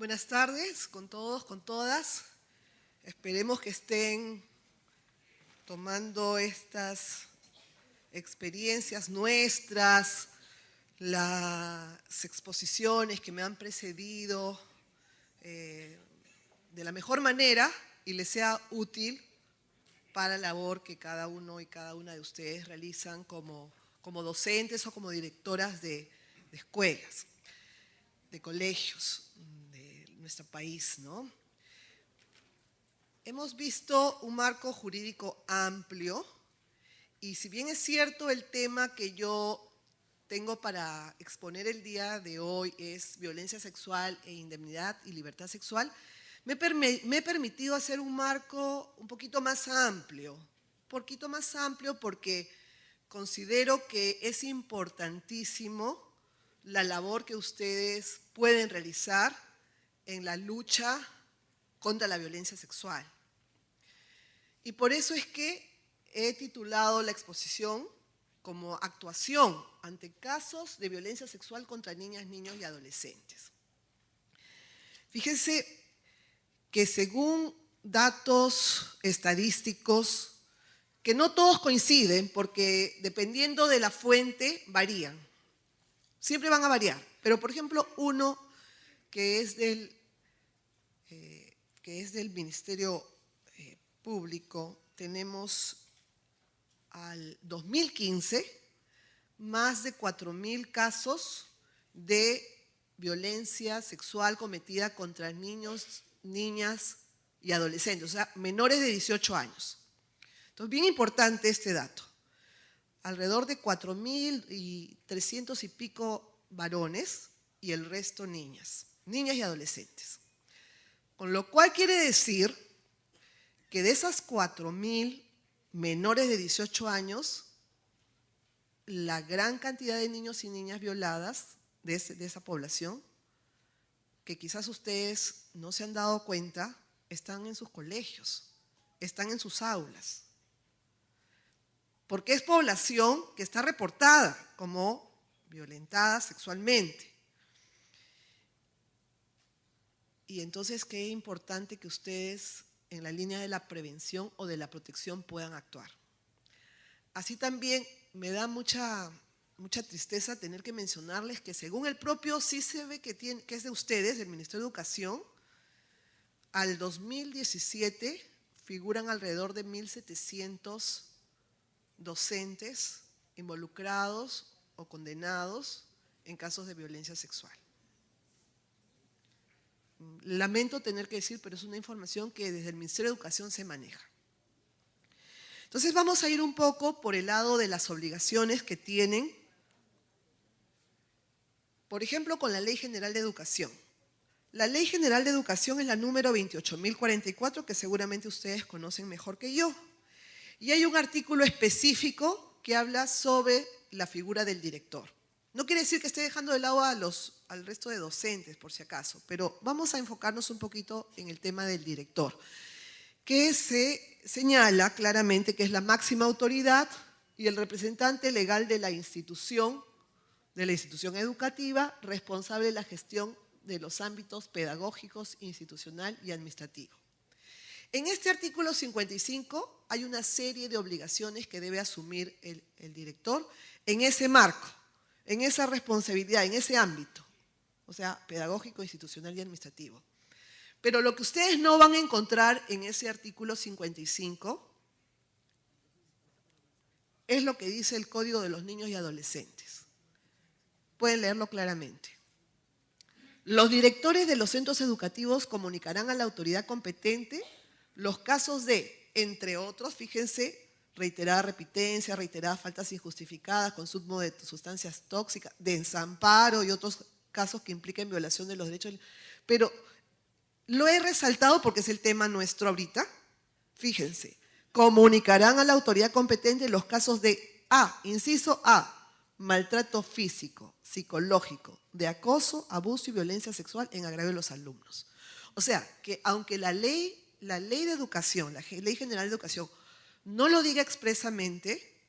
Buenas tardes con todos, con todas. Esperemos que estén tomando estas experiencias nuestras, las exposiciones que me han precedido de la mejor manera y les sea útil para la labor que cada uno y cada una de ustedes realizan como docentes o como directoras de escuelas, de colegios de nuestro país, ¿no? Hemos visto un marco jurídico amplio y si bien es cierto el tema que yo tengo para exponer el día de hoy es violencia sexual e indemnidad y libertad sexual, me he permitido hacer un marco un poquito más amplio porque considero que es importantísimo la labor que ustedes pueden realizar en la lucha contra la violencia sexual. Y por eso es que he titulado la exposición como actuación ante casos de violencia sexual contra niñas, niños y adolescentes. Fíjense que según datos estadísticos, que no todos coinciden porque dependiendo de la fuente varían, siempre van a variar, pero por ejemplo uno que es del Ministerio Público, tenemos al 2015 más de 4.000 casos de violencia sexual cometida contra niños, niñas y adolescentes, o sea, menores de 18 años. Entonces, bien importante este dato. Alrededor de 4.300 y pico varones y el resto niñas y adolescentes. Con lo cual quiere decir que de esas 4.000 menores de 18 años, la gran cantidad de niños y niñas violadas de esa población, que quizás ustedes no se han dado cuenta, están en sus colegios, están en sus aulas. Porque es población que está reportada como violentada sexualmente. Y entonces, qué importante que ustedes en la línea de la prevención o de la protección puedan actuar. Así también me da mucha tristeza tener que mencionarles que según el propio CICEBE que es de ustedes, del Ministerio de Educación, al 2017 figuran alrededor de 1.700 docentes involucrados o condenados en casos de violencia sexual. Lamento tener que decir, pero es una información que desde el Ministerio de Educación se maneja. Entonces vamos a ir un poco por el lado de las obligaciones que tienen, por ejemplo, con la Ley General de Educación. La Ley General de Educación es la número 28.044, que seguramente ustedes conocen mejor que yo. Y hay un artículo específico que habla sobre la figura del director. No quiere decir que esté dejando de lado al resto de docentes, por si acaso, pero vamos a enfocarnos un poquito en el tema del director, que se señala claramente que es la máxima autoridad y el representante legal de la institución educativa, responsable de la gestión de los ámbitos pedagógicos, institucional y administrativo. En este artículo 55 hay una serie de obligaciones que debe asumir el director en ese marco, en esa responsabilidad, en ese ámbito, o sea, pedagógico, institucional y administrativo. Pero lo que ustedes no van a encontrar en ese artículo 55 es lo que dice el Código de los Niños y Adolescentes. Pueden leerlo claramente. Los directores de los centros educativos comunicarán a la autoridad competente los casos de, entre otros, fíjense, reiterada repitencia, reiteradas faltas injustificadas, consumo de sustancias tóxicas, de desamparo y otros casos que impliquen violación de los derechos. Pero lo he resaltado porque es el tema nuestro ahorita. Fíjense, comunicarán a la autoridad competente los casos de inciso A, maltrato físico, psicológico, de acoso, abuso y violencia sexual en agravio de los alumnos. O sea, que aunque la ley de educación, la Ley General de Educación, no lo diga expresamente,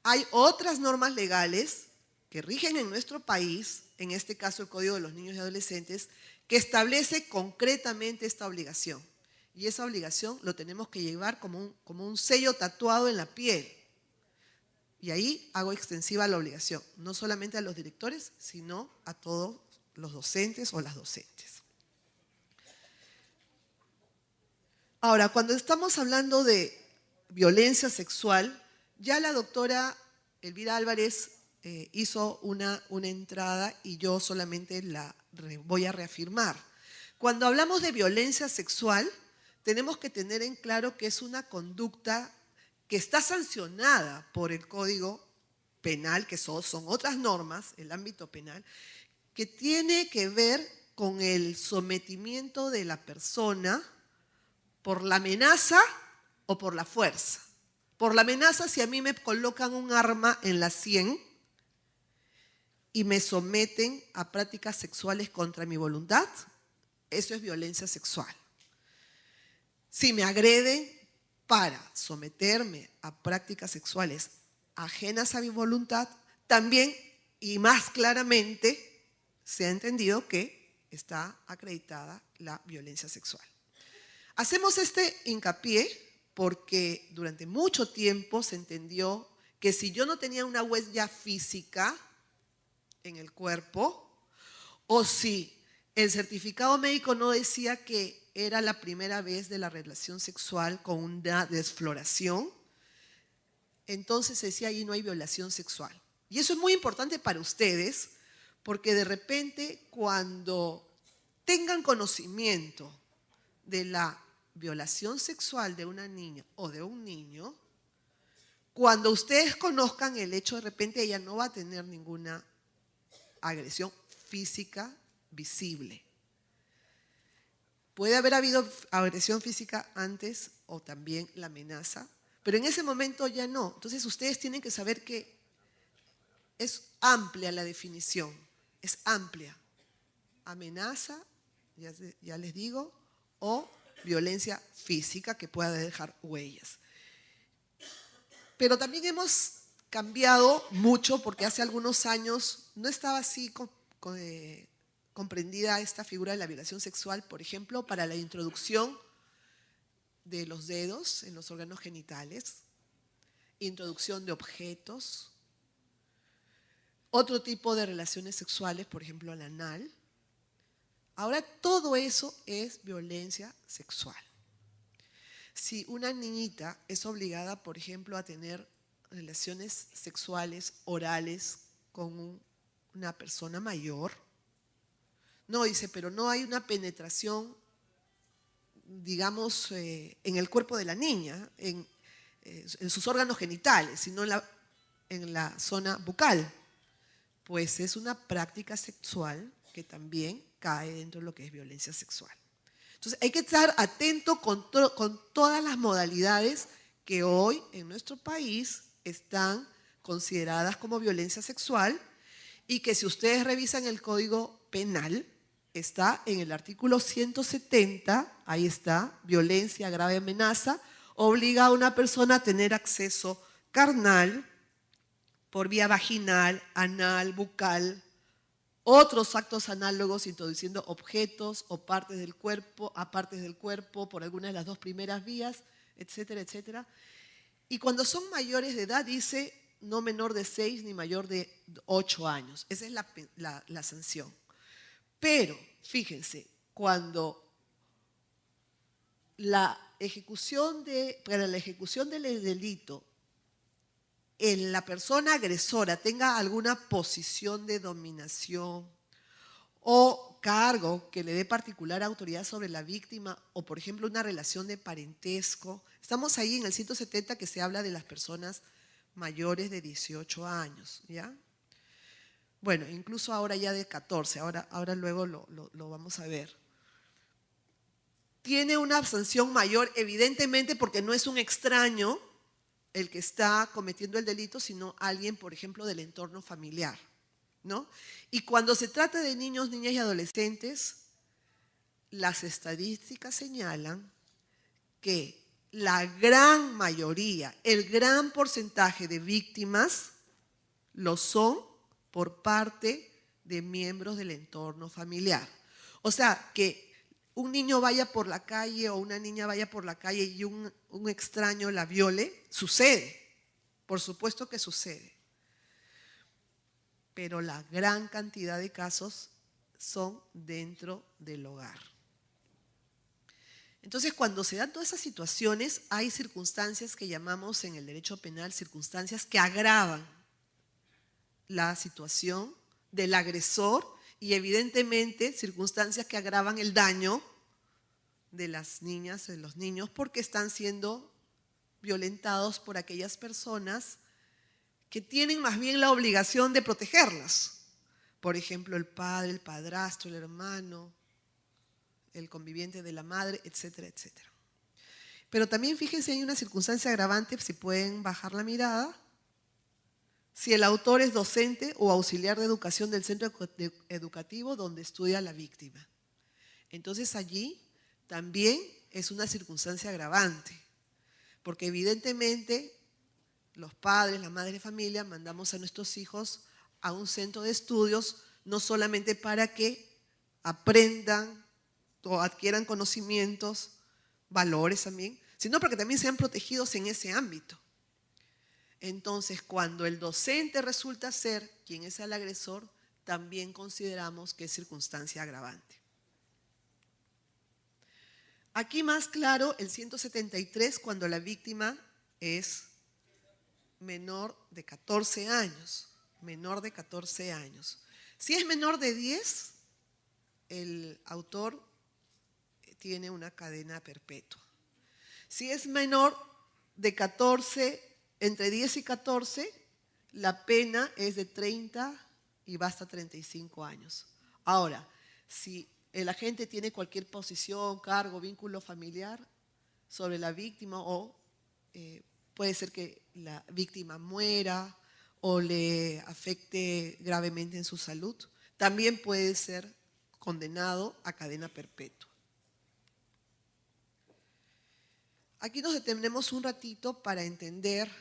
hay otras normas legales que rigen en nuestro país, en este caso el Código de los Niños y Adolescentes, que establece concretamente esta obligación. Y esa obligación lo tenemos que llevar como un sello tatuado en la piel. Y ahí hago extensiva la obligación, no solamente a los directores, sino a todos los docentes o las docentes. Ahora, cuando estamos hablando de violencia sexual, ya la doctora Elvira Álvarez hizo una entrada y yo solamente la voy a reafirmar. Cuando hablamos de violencia sexual, tenemos que tener en claro que es una conducta que está sancionada por el Código Penal, que son otras normas, el ámbito penal, que tiene que ver con el sometimiento de la persona por la amenaza o por la fuerza. Por la amenaza, si a mí me colocan un arma en la sien y me someten a prácticas sexuales contra mi voluntad, eso es violencia sexual. Si me agreden para someterme a prácticas sexuales ajenas a mi voluntad, también y más claramente se ha entendido que está acreditada la violencia sexual. Hacemos este hincapié porque durante mucho tiempo se entendió que si yo no tenía una huella física en el cuerpo, o si el certificado médico no decía que era la primera vez de la relación sexual con una desfloración, entonces se decía ahí no hay violación sexual. Y eso es muy importante para ustedes, porque de repente cuando tengan conocimiento de la violación sexual de una niña o de un niño, cuando ustedes conozcan el hecho, de repente ella no va a tener ninguna agresión física visible. Puede haber habido agresión física antes o también la amenaza, pero en ese momento ya no. Entonces ustedes tienen que saber que es amplia la definición, es amplia. Amenaza, ya les digo, o violencia física que pueda dejar huellas. Pero también hemos cambiado mucho porque hace algunos años no estaba así comprendida esta figura de la violación sexual, por ejemplo, para la introducción de los dedos en los órganos genitales, introducción de objetos, otro tipo de relaciones sexuales, por ejemplo, el anal. Ahora todo eso es violencia sexual. Si una niñita es obligada, por ejemplo, a tener relaciones sexuales orales con una persona mayor, no, dice, pero no hay una penetración, digamos, en el cuerpo de la niña, en sus órganos genitales, sino en la zona bucal. Pues es una práctica sexual que también cae dentro de lo que es violencia sexual. Entonces hay que estar atento con todas las modalidades que hoy en nuestro país están consideradas como violencia sexual y que si ustedes revisan el Código Penal, está en el artículo 170, ahí está, violencia, grave amenaza, obliga a una persona a tener acceso carnal por vía vaginal, anal, bucal, otros actos análogos introduciendo objetos o partes del cuerpo, a partes del cuerpo por alguna de las dos primeras vías, etcétera, etcétera. Y cuando son mayores de edad dice no menor de 6 ni mayor de 8 años. Esa es la sanción. Pero, fíjense, cuando para la ejecución del delito la persona agresora tenga alguna posición de dominación o cargo que le dé particular autoridad sobre la víctima o, por ejemplo, una relación de parentesco, estamos ahí en el 170 que se habla de las personas mayores de 18 años, ¿ya? Bueno, incluso ahora ya de 14, ahora luego lo vamos a ver. Tiene una sanción mayor, evidentemente, porque no es un extraño el que está cometiendo el delito, sino alguien, por ejemplo, del entorno familiar, ¿no? Y cuando se trata de niños, niñas y adolescentes, las estadísticas señalan que la gran mayoría, el gran porcentaje de víctimas lo son por parte de miembros del entorno familiar. O sea, que un niño vaya por la calle o una niña vaya por la calle y un extraño la viole, sucede. Por supuesto que sucede. Pero la gran cantidad de casos son dentro del hogar. Entonces, cuando se dan todas esas situaciones, hay circunstancias que llamamos en el derecho penal circunstancias que agravan la situación del agresor y evidentemente circunstancias que agravan el daño de las niñas, de los niños, porque están siendo violentados por aquellas personas que tienen más bien la obligación de protegerlas. Por ejemplo, el padre, el padrastro, el hermano, el conviviente de la madre, etcétera, etcétera. Pero también fíjense, hay una circunstancia agravante, si pueden bajar la mirada, si el autor es docente o auxiliar de educación del centro educativo donde estudia la víctima. Entonces allí también es una circunstancia agravante, porque evidentemente los padres, las madres de familia, mandamos a nuestros hijos a un centro de estudios, no solamente para que aprendan o adquieran conocimientos, valores también, sino para que también sean protegidos en ese ámbito. Entonces, cuando el docente resulta ser quien es el agresor, también consideramos que es circunstancia agravante. Aquí más claro, el 173, cuando la víctima es menor de 14 años. Menor de 14 años. Si es menor de 10, el autor tiene una cadena perpetua. Si es menor de 14, entre 10 y 14, la pena es de 30 y va hasta 35 años. Ahora, si el agente tiene cualquier posición, cargo, vínculo familiar sobre la víctima o puede ser que la víctima muera o le afecte gravemente en su salud, también puede ser condenado a cadena perpetua. Aquí nos detenemos un ratito para entender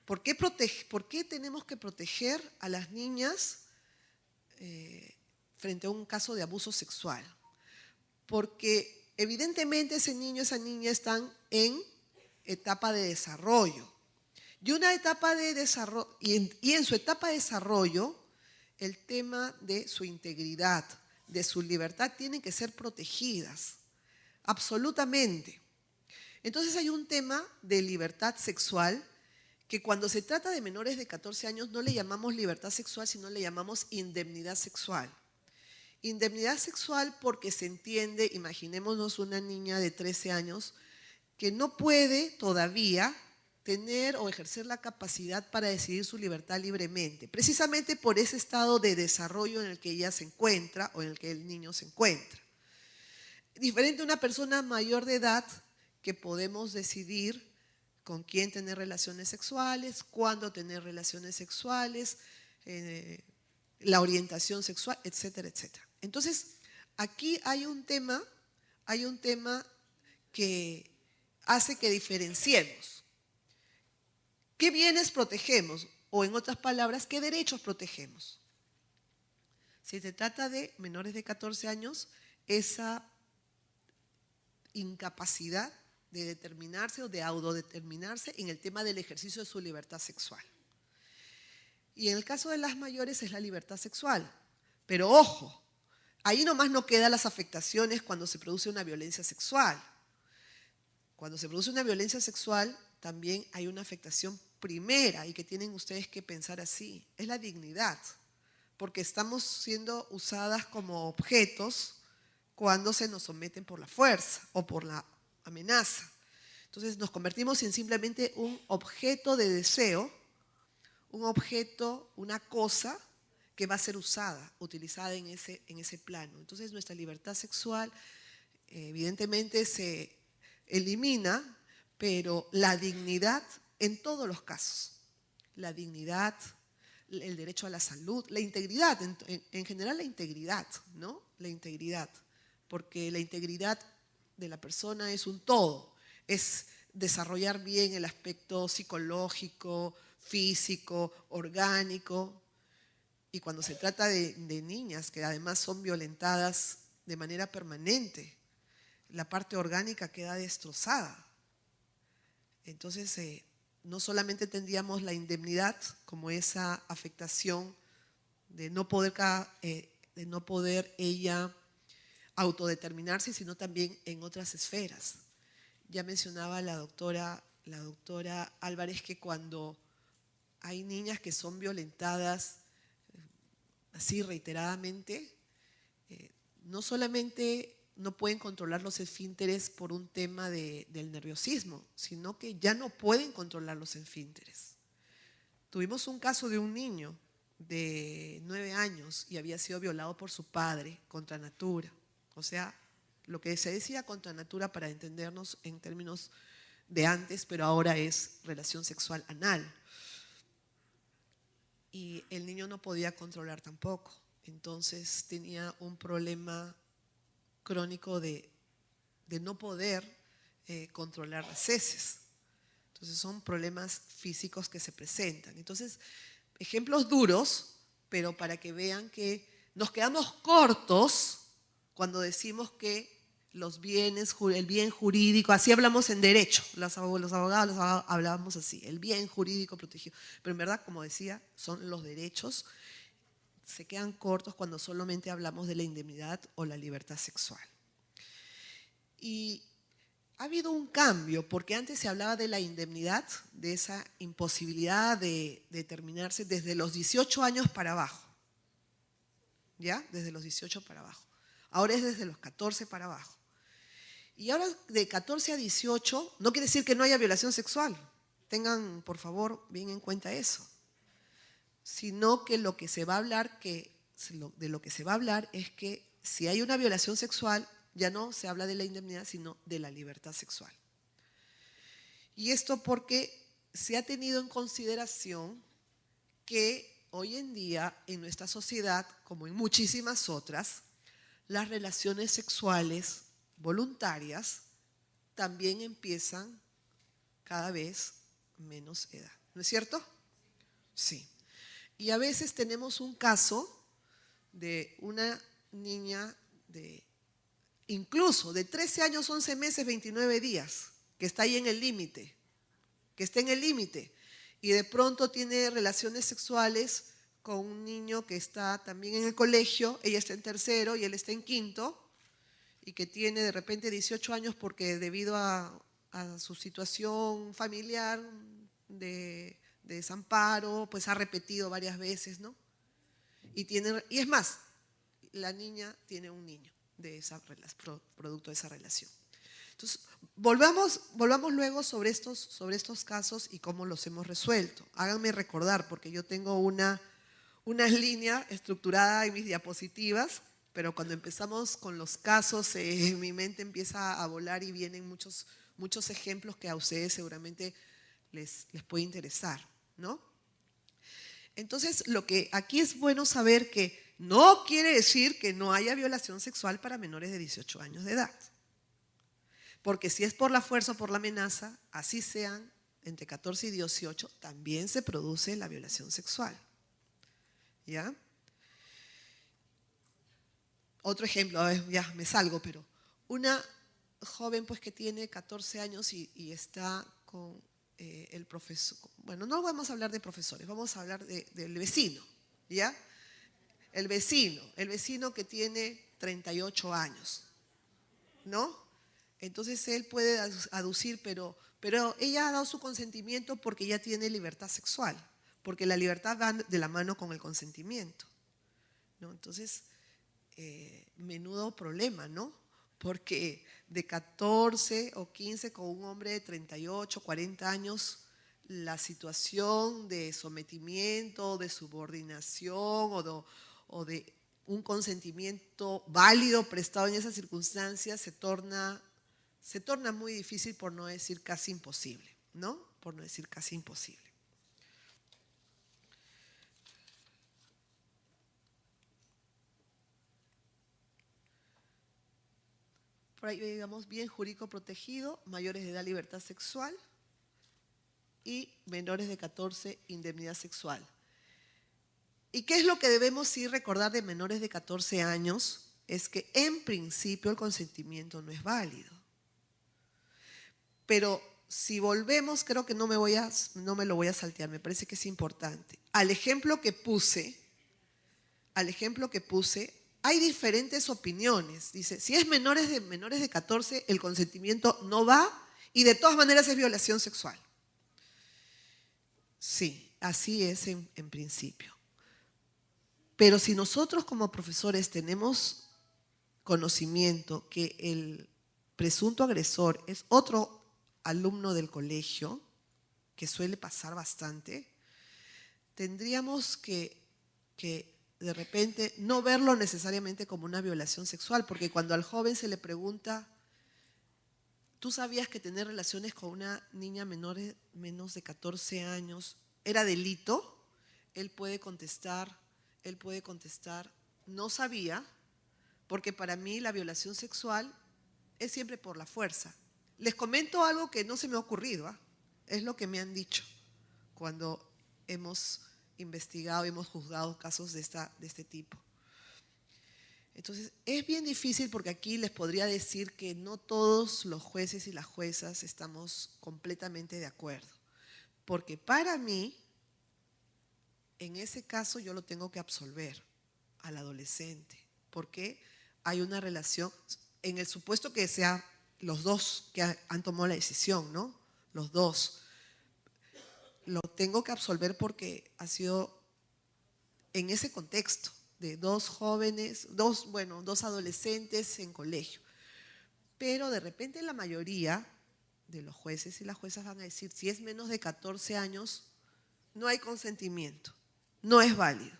por qué tenemos que proteger a las niñas frente a un caso de abuso sexual. Porque evidentemente ese niño, esa niña están en etapa de desarrollo. Y una etapa de desarrollo, y en su etapa de desarrollo, el tema de su integridad, de su libertad, tienen que ser protegidas, absolutamente. Entonces hay un tema de libertad sexual que cuando se trata de menores de 14 años no le llamamos libertad sexual, sino le llamamos indemnidad sexual. Indemnidad sexual porque se entiende, imaginémonos una niña de 13 años que no puede todavía tener o ejercer la capacidad para decidir su libertad libremente, precisamente por ese estado de desarrollo en el que ella se encuentra o en el que el niño se encuentra. Diferente a una persona mayor de edad que podemos decidir con quién tener relaciones sexuales, cuándo tener relaciones sexuales, la orientación sexual, etcétera, etcétera. Entonces, aquí hay un tema que hace que diferenciemos. ¿Qué bienes protegemos? O en otras palabras, ¿qué derechos protegemos? Si se trata de menores de 14 años, esa incapacidad de determinarse o de autodeterminarse en el tema del ejercicio de su libertad sexual. Y en el caso de las mayores es la libertad sexual. Pero ojo, ahí nomás no quedan las afectaciones cuando se produce una violencia sexual. Cuando se produce una violencia sexual también hay una afectación primera y que tienen ustedes que pensar así, es la dignidad, porque estamos siendo usadas como objetos cuando se nos someten por la fuerza o por la amenaza. Entonces nos convertimos en simplemente un objeto de deseo, un objeto, una cosa que va a ser usada, utilizada en ese plano. Entonces nuestra libertad sexual evidentemente se elimina, pero la dignidad en todos los casos, la dignidad, el derecho a la salud, la integridad, en general la integridad, ¿no? La integridad, porque la integridad de la persona es un todo, es desarrollar bien el aspecto psicológico, físico, orgánico, y cuando se trata de niñas que además son violentadas de manera permanente. La parte orgánica queda destrozada. Entonces, no solamente tendríamos la indemnidad como esa afectación de no poder ella autodeterminarse, sino también en otras esferas. Ya mencionaba la doctora Álvarez que cuando hay niñas que son violentadas así reiteradamente, no solamente no pueden controlar los esfínteres por un tema del nerviosismo, sino que ya no pueden controlar los esfínteres. Tuvimos un caso de un niño de 9 años y había sido violado por su padre contra natura. O sea, lo que se decía contra natura para entendernos en términos de antes, pero ahora es relación sexual anal. Y el niño no podía controlar tampoco. Entonces tenía un problema crónico de no poder controlar las heces. Entonces son problemas físicos que se presentan. Entonces, ejemplos duros, pero para que vean que nos quedamos cortos cuando decimos que los bienes, el bien jurídico, así hablamos en derecho, los abogados hablábamos así, el bien jurídico protegido. Pero en verdad, como decía, son los derechos, se quedan cortos cuando solamente hablamos de la indemnidad o la libertad sexual. Y ha habido un cambio, porque antes se hablaba de la indemnidad, de esa imposibilidad de determinarse desde los 18 años para abajo. ¿Ya? Desde los 18 para abajo. Ahora es desde los 14 para abajo. Y ahora de 14 a 18 no quiere decir que no haya violación sexual. Tengan, por favor, bien en cuenta eso. Sino que lo que se va a hablar, de lo que se va a hablar es que si hay una violación sexual, ya no se habla de la indemnidad, sino de la libertad sexual. Y esto porque se ha tenido en consideración que hoy en día en nuestra sociedad, como en muchísimas otras, las relaciones sexuales voluntarias también empiezan cada vez menos edad. ¿No es cierto? Sí. Y a veces tenemos un caso de una niña incluso de 13 años, 11 meses, 29 días, que está ahí en el límite, que está en el límite, y de pronto tiene relaciones sexuales con un niño que está también en el colegio, ella está en tercero y él está en quinto, y que tiene de repente 18 años porque debido a su situación familiar de desamparo, pues ha repetido varias veces, ¿no? Y es más, la niña tiene un niño producto de esa relación. Entonces, volvamos luego sobre estos casos y cómo los hemos resuelto. Háganme recordar, porque yo tengo una línea estructurada en mis diapositivas, pero cuando empezamos con los casos, mi mente empieza a volar y vienen muchos ejemplos que a ustedes seguramente les puede interesar, ¿no? Entonces, lo que aquí es bueno saber que no quiere decir que no haya violación sexual para menores de 18 años de edad. Porque si es por la fuerza o por la amenaza, así sean entre 14 y 18, también se produce la violación sexual. ¿Ya? Otro ejemplo, a ver, ya me salgo, pero una joven pues que tiene 14 años y está con el profesor, bueno, no vamos a hablar de profesores, vamos a hablar del vecino, ¿ya? El vecino que tiene 38 años, ¿no? Entonces él puede aducir, pero ella ha dado su consentimiento porque ella tiene libertad sexual, porque la libertad va de la mano con el consentimiento, ¿no? Entonces, menudo problema, ¿no? Porque de 14 o 15 con un hombre de 38, 40 años, la situación de sometimiento, de subordinación o de un consentimiento válido prestado en esas circunstancias se torna muy difícil, por no decir casi imposible, ¿no? Por no decir casi imposible. Por ahí digamos bien jurídico protegido, mayores de edad libertad sexual y menores de 14 indemnidad sexual. ¿Y qué es lo que debemos sí recordar de menores de 14 años? es que en principio el consentimiento no es válido. Pero si volvemos, creo que no me lo voy a saltear, me parece que es importante. Al ejemplo que puse, hay diferentes opiniones. Dice, si es menores de 14, el consentimiento no va y de todas maneras es violación sexual. Sí, así es en principio. Pero si nosotros como profesores tenemos conocimiento que el presunto agresor es otro alumno del colegio, que suele pasar bastante, tendríamos que de repente no verlo necesariamente como una violación sexual, porque cuando al joven se le pregunta, ¿tú sabías que tener relaciones con una niña menos de 14 años era delito? Él puede contestar, no sabía, porque para mí la violación sexual es siempre por la fuerza. Les comento algo que no se me ha ocurrido, ¿eh? Es lo que me han dicho cuando hemos investigado, hemos juzgado casos de este tipo. Entonces, es bien difícil porque aquí les podría decir que no todos los jueces y las juezas estamos completamente de acuerdo. Porque para mí, en ese caso yo lo tengo que absolver al adolescente. Porque hay una relación, en el supuesto que sean los dos que han tomado la decisión, ¿no? Los dos. Lo tengo que absolver porque ha sido en ese contexto de dos jóvenes, dos adolescentes en colegio. Pero de repente la mayoría de los jueces y las juezas van a decir, si es menos de 14 años, no hay consentimiento, no es válido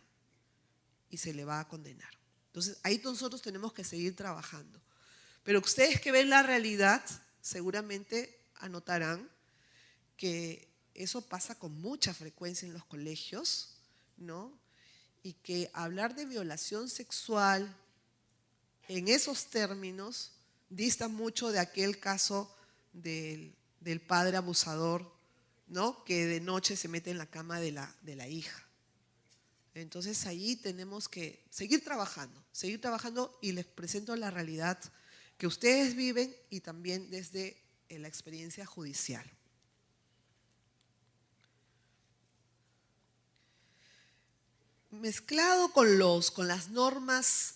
y se le va a condenar. Entonces, ahí nosotros tenemos que seguir trabajando. Pero ustedes que ven la realidad, seguramente anotarán que eso pasa con mucha frecuencia en los colegios, ¿no? Y que hablar de violación sexual en esos términos dista mucho de aquel caso del padre abusador, ¿no? Que de noche se mete en la cama de la hija. Entonces allí tenemos que seguir trabajando y les presento la realidad que ustedes viven y también desde la experiencia judicial. Mezclado con las normas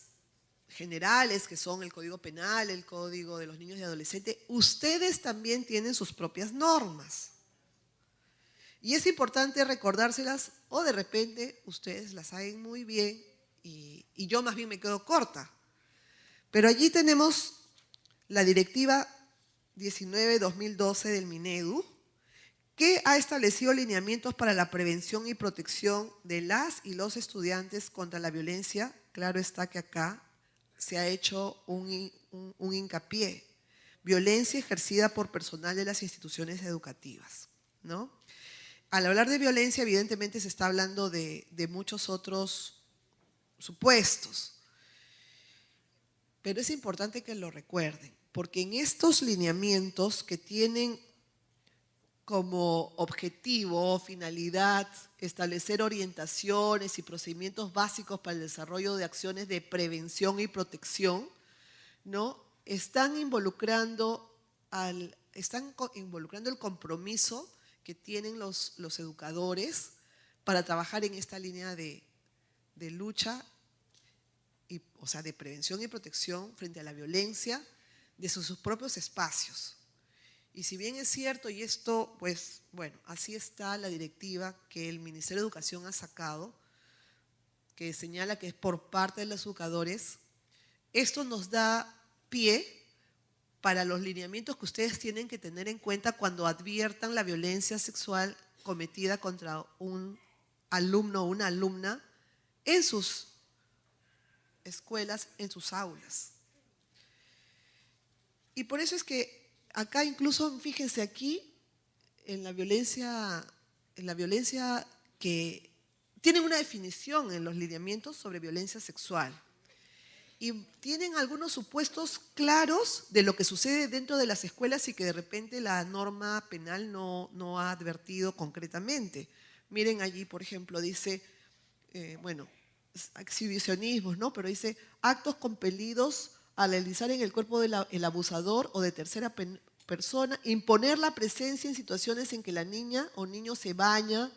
generales, que son el Código Penal, el Código de los Niños y Adolescentes, ustedes también tienen sus propias normas. Y es importante recordárselas, o de repente ustedes las saben muy bien y yo más bien me quedo corta. Pero allí tenemos la Directiva 19-2012 del Minedu, que ha establecido lineamientos para la prevención y protección de las y los estudiantes contra la violencia. Claro está que acá se ha hecho un hincapié. Violencia ejercida por personal de las instituciones educativas, ¿no? Al hablar de violencia, evidentemente se está hablando de muchos otros supuestos. Pero es importante que lo recuerden, porque en estos lineamientos que tienen como objetivo o finalidad establecer orientaciones y procedimientos básicos para el desarrollo de acciones de prevención y protección, ¿no? Están involucrando el compromiso que tienen los educadores para trabajar en esta línea de lucha, o sea, de prevención y protección frente a la violencia de sus propios espacios. Y si bien es cierto, y esto, pues, bueno, así está la directiva que el Ministerio de Educación ha sacado, que señala que es por parte de los educadores, esto nos da pie para los lineamientos que ustedes tienen que tener en cuenta cuando adviertan la violencia sexual cometida contra un alumno o una alumna en sus escuelas, en sus aulas. Y por eso es que acá incluso, fíjense aquí, en la violencia que tienen una definición en los lineamientos sobre violencia sexual. Y tienen algunos supuestos claros de lo que sucede dentro de las escuelas y que de repente la norma penal no ha advertido concretamente. Miren allí, por ejemplo, dice, exhibicionismos, ¿no? Pero dice actos compelidos a realizar en el cuerpo del abusador o de tercera persona, imponer la presencia en situaciones en que la niña o niño se baña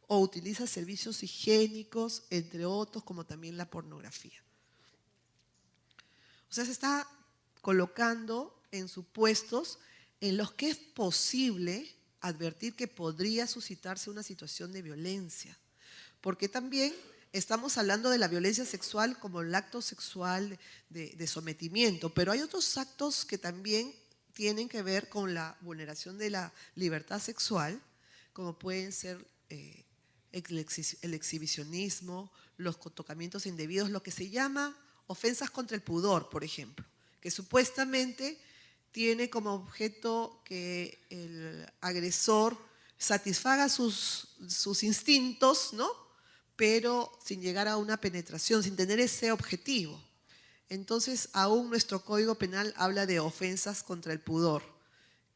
o utiliza servicios higiénicos, entre otros, como también la pornografía. O sea, se está colocando en supuestos en los que es posible advertir que podría suscitarse una situación de violencia. Porque también estamos hablando de la violencia sexual como el acto sexual de sometimiento, pero hay otros actos que también tienen que ver con la vulneración de la libertad sexual, como pueden ser el exhibicionismo, los tocamientos indebidos, lo que se llama ofensas contra el pudor, por ejemplo, que supuestamente tiene como objeto que el agresor satisfaga sus instintos, ¿no? Pero sin llegar a una penetración, sin tener ese objetivo. Entonces, aún nuestro Código Penal habla de ofensas contra el pudor,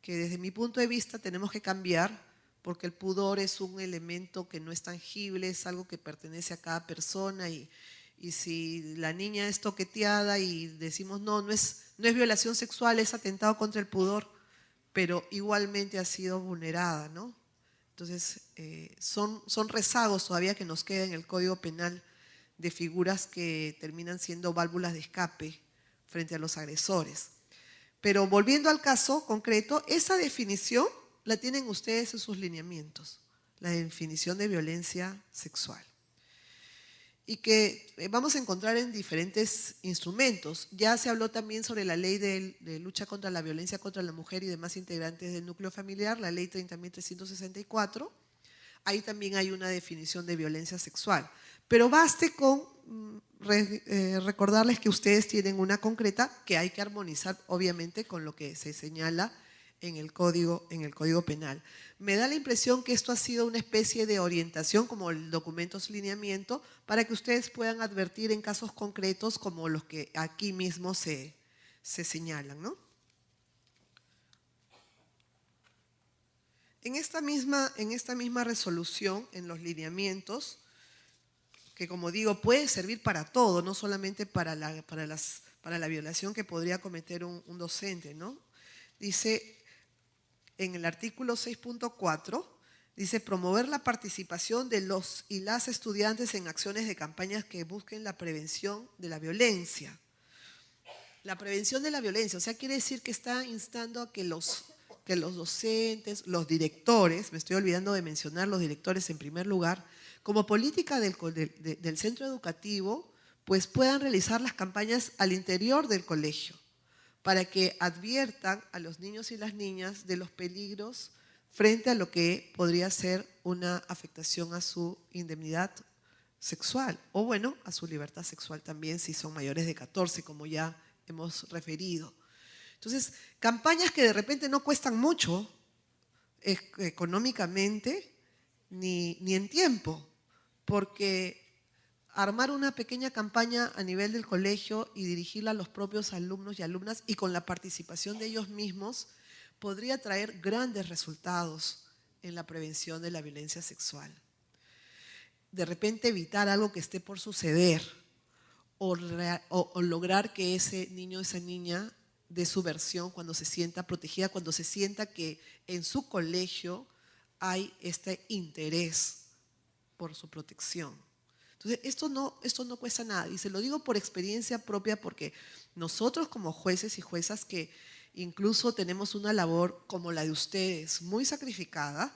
que desde mi punto de vista tenemos que cambiar, porque el pudor es un elemento que no es tangible, es algo que pertenece a cada persona y si la niña es toqueteada y decimos no es violación sexual, es atentado contra el pudor, pero igualmente ha sido vulnerada, ¿no? Entonces, son rezagos todavía que nos quedan en el Código Penal de figuras que terminan siendo válvulas de escape frente a los agresores. Pero volviendo al caso concreto, esa definición la tienen ustedes en sus lineamientos, la definición de violencia sexual. Y que vamos a encontrar en diferentes instrumentos. Ya se habló también sobre la ley de lucha contra la violencia contra la mujer y demás integrantes del núcleo familiar, la ley 30.364. Ahí también hay una definición de violencia sexual. Pero baste con recordarles que ustedes tienen una concreta que hay que armonizar, obviamente, con lo que se señala en el Código Penal. Me da la impresión que esto ha sido una especie de orientación, como el documento lineamiento, para que ustedes puedan advertir en casos concretos como los que aquí mismo se señalan, ¿no? En esta misma resolución, en los lineamientos, que como digo, puede servir para todo, no solamente para la violación que podría cometer un docente, ¿no? Dice, en el artículo 6.4, dice promover la participación de los y las estudiantes en acciones de campañas que busquen la prevención de la violencia. La prevención de la violencia, o sea, quiere decir que está instando a que los docentes, los directores, me estoy olvidando de mencionar los directores en primer lugar, como política del centro educativo, pues puedan realizar las campañas al interior del colegio, para que adviertan a los niños y las niñas de los peligros frente a lo que podría ser una afectación a su indemnidad sexual o, bueno, a su libertad sexual también si son mayores de 14, como ya hemos referido. Entonces, campañas que de repente no cuestan mucho económicamente ni en tiempo, porque armar una pequeña campaña a nivel del colegio y dirigirla a los propios alumnos y alumnas y con la participación de ellos mismos podría traer grandes resultados en la prevención de la violencia sexual. De repente evitar algo que esté por suceder o lograr que ese niño o esa niña dé su versión cuando se sienta protegida, cuando se sienta que en su colegio hay este interés por su protección. Entonces, esto no cuesta nada, y se lo digo por experiencia propia porque nosotros como jueces y juezas que incluso tenemos una labor como la de ustedes, muy sacrificada,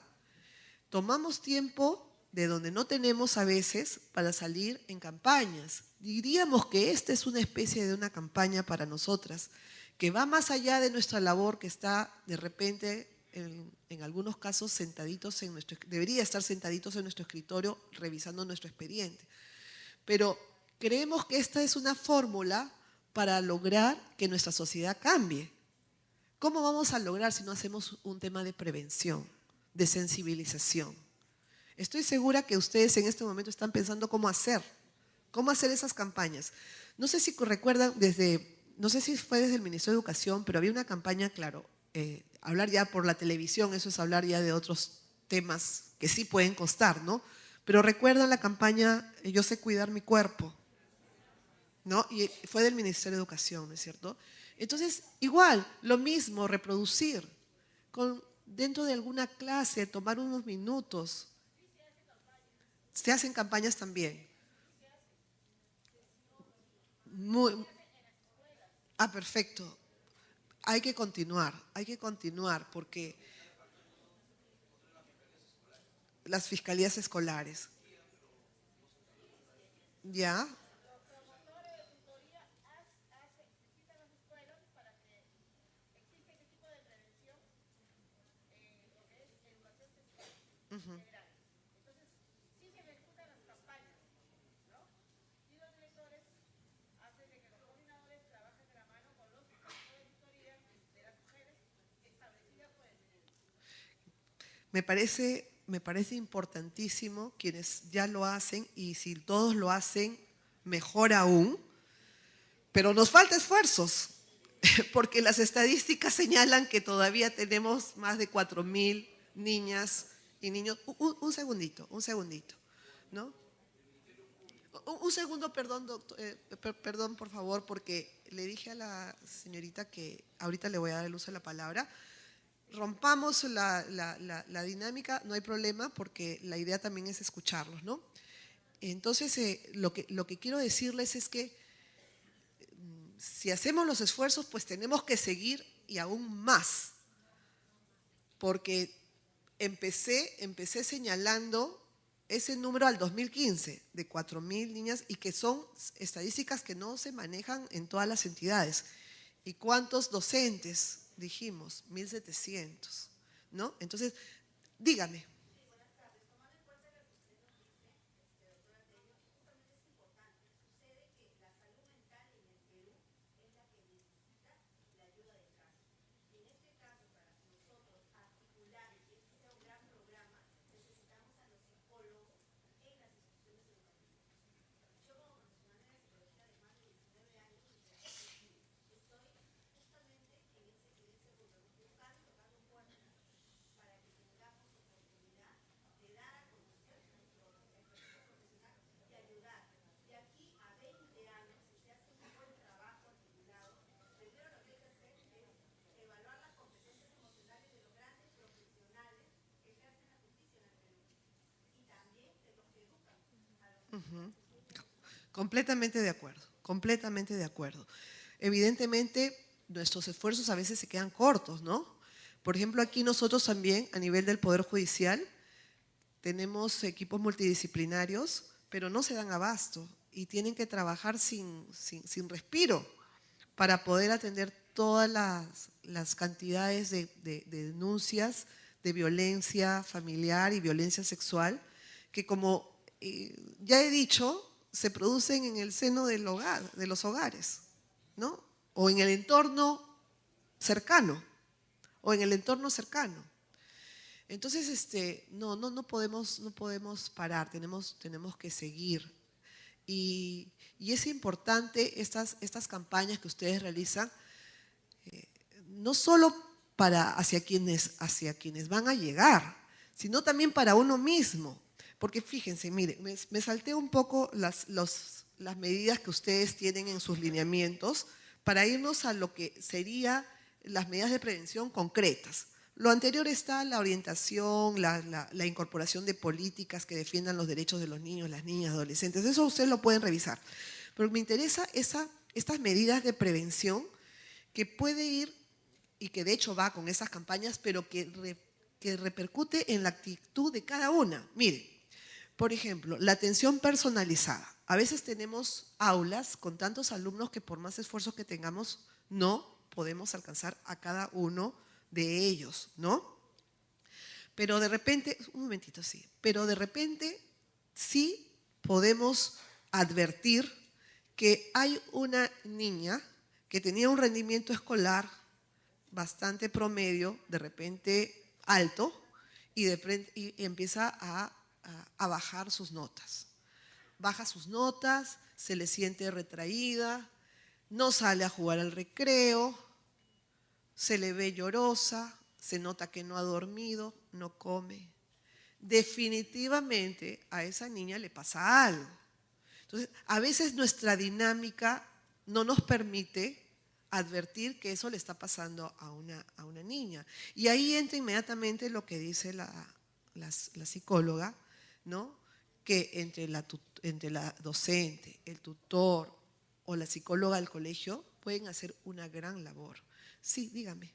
tomamos tiempo de donde no tenemos a veces para salir en campañas. Diríamos que esta es una especie de una campaña para nosotras, que va más allá de nuestra labor, que está de repente en algunos casos debería estar sentaditos en nuestro escritorio revisando nuestro expediente. Pero creemos que esta es una fórmula para lograr que nuestra sociedad cambie. ¿Cómo vamos a lograr si no hacemos un tema de prevención, de sensibilización? Estoy segura que ustedes en este momento están pensando cómo hacer esas campañas. No sé si recuerdan no sé si fue desde el Ministerio de Educación, pero había una campaña, claro, hablar ya por la televisión, eso es hablar ya de otros temas que sí pueden costar, ¿no? Pero recuerdan la campaña Yo sé cuidar mi cuerpo, ¿no? Y fue del Ministerio de Educación, ¿no es cierto? Entonces, igual, lo mismo, reproducir, dentro de alguna clase, tomar unos minutos. Se hacen campañas también. Muy, perfecto. Hay que continuar, porque las fiscalías escolares, ¿ya? Ujú. Me parece importantísimo quienes ya lo hacen, y si todos lo hacen, mejor aún, pero nos falta esfuerzos, porque las estadísticas señalan que todavía tenemos más de 4.000 niñas y niños. Un segundito, ¿no? Un segundo, perdón, doctor, perdón, por favor, porque le dije a la señorita que ahorita le voy a dar el uso de la palabra. Rompamos la dinámica, no hay problema, porque la idea también es escucharlos, ¿no? Entonces, lo que quiero decirles es que si hacemos los esfuerzos, pues tenemos que seguir, y aún más, porque empecé señalando ese número al 2015 de 4.000 niñas, y que son estadísticas que no se manejan en todas las entidades. ¿Y cuántos docentes? Dijimos, 1.700, ¿no? Entonces, dígame. Ujú. Completamente de acuerdo, completamente de acuerdo. Evidentemente, nuestros esfuerzos a veces se quedan cortos, ¿no? Por ejemplo, aquí nosotros también, a nivel del Poder Judicial, tenemos equipos multidisciplinarios, pero no se dan abasto y tienen que trabajar sin respiro para poder atender todas las cantidades de denuncias de violencia familiar y violencia sexual, que, como ya he dicho, se producen en el seno del hogar, de los hogares, ¿no? O en el entorno cercano, o en el entorno cercano. Entonces, no podemos parar, tenemos que seguir. Y es importante estas campañas que ustedes realizan, no solo hacia quienes van a llegar, sino también para uno mismo. Porque fíjense, mire, me salté un poco las medidas que ustedes tienen en sus lineamientos para irnos a lo que serían las medidas de prevención concretas. Lo anterior está la orientación, la incorporación de políticas que defiendan los derechos de los niños, las niñas, adolescentes. Eso ustedes lo pueden revisar. Pero me interesa estas medidas de prevención que puede ir, y que de hecho va con esas campañas, pero que repercute en la actitud de cada una. Mire, por ejemplo, la atención personalizada. A veces tenemos aulas con tantos alumnos que, por más esfuerzos que tengamos, no podemos alcanzar a cada uno de ellos, ¿no? Pero de repente, un momentito, sí, pero de repente sí podemos advertir que hay una niña que tenía un rendimiento escolar bastante promedio, de repente alto, y empieza a bajar sus notas. Baja sus notas, se le siente retraída, no sale a jugar al recreo, se le ve llorosa, se nota que no ha dormido, no come, definitivamente a esa niña le pasa algo. Entonces, a veces nuestra dinámica no nos permite advertir que eso le está pasando a una niña. Y ahí entra inmediatamente lo que dice la psicóloga, ¿no? Que entre la docente, el tutor o la psicóloga del colegio pueden hacer una gran labor. Sí, dígame.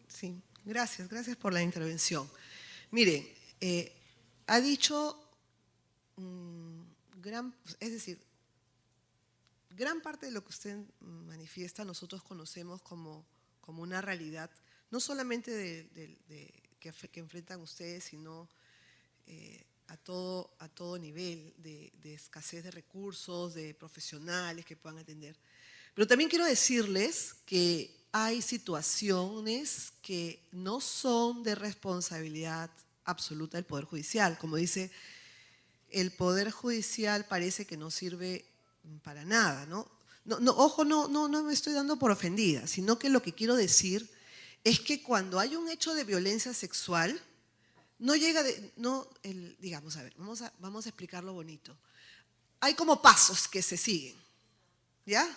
Sí, gracias por la intervención. Miren, ha dicho, es decir, gran parte de lo que usted manifiesta nosotros conocemos como una realidad, no solamente que enfrentan ustedes, sino a todo nivel de escasez de recursos, de profesionales que puedan atender. Pero también quiero decirles que hay situaciones que no son de responsabilidad absoluta del Poder Judicial. Como dice, el Poder Judicial parece que no sirve para nada, ¿no? Ojo, no me estoy dando por ofendida, sino que lo que quiero decir es que cuando hay un hecho de violencia sexual, no llega digamos, a ver, vamos a explicarlo bonito. Hay como pasos que se siguen, ¿ya?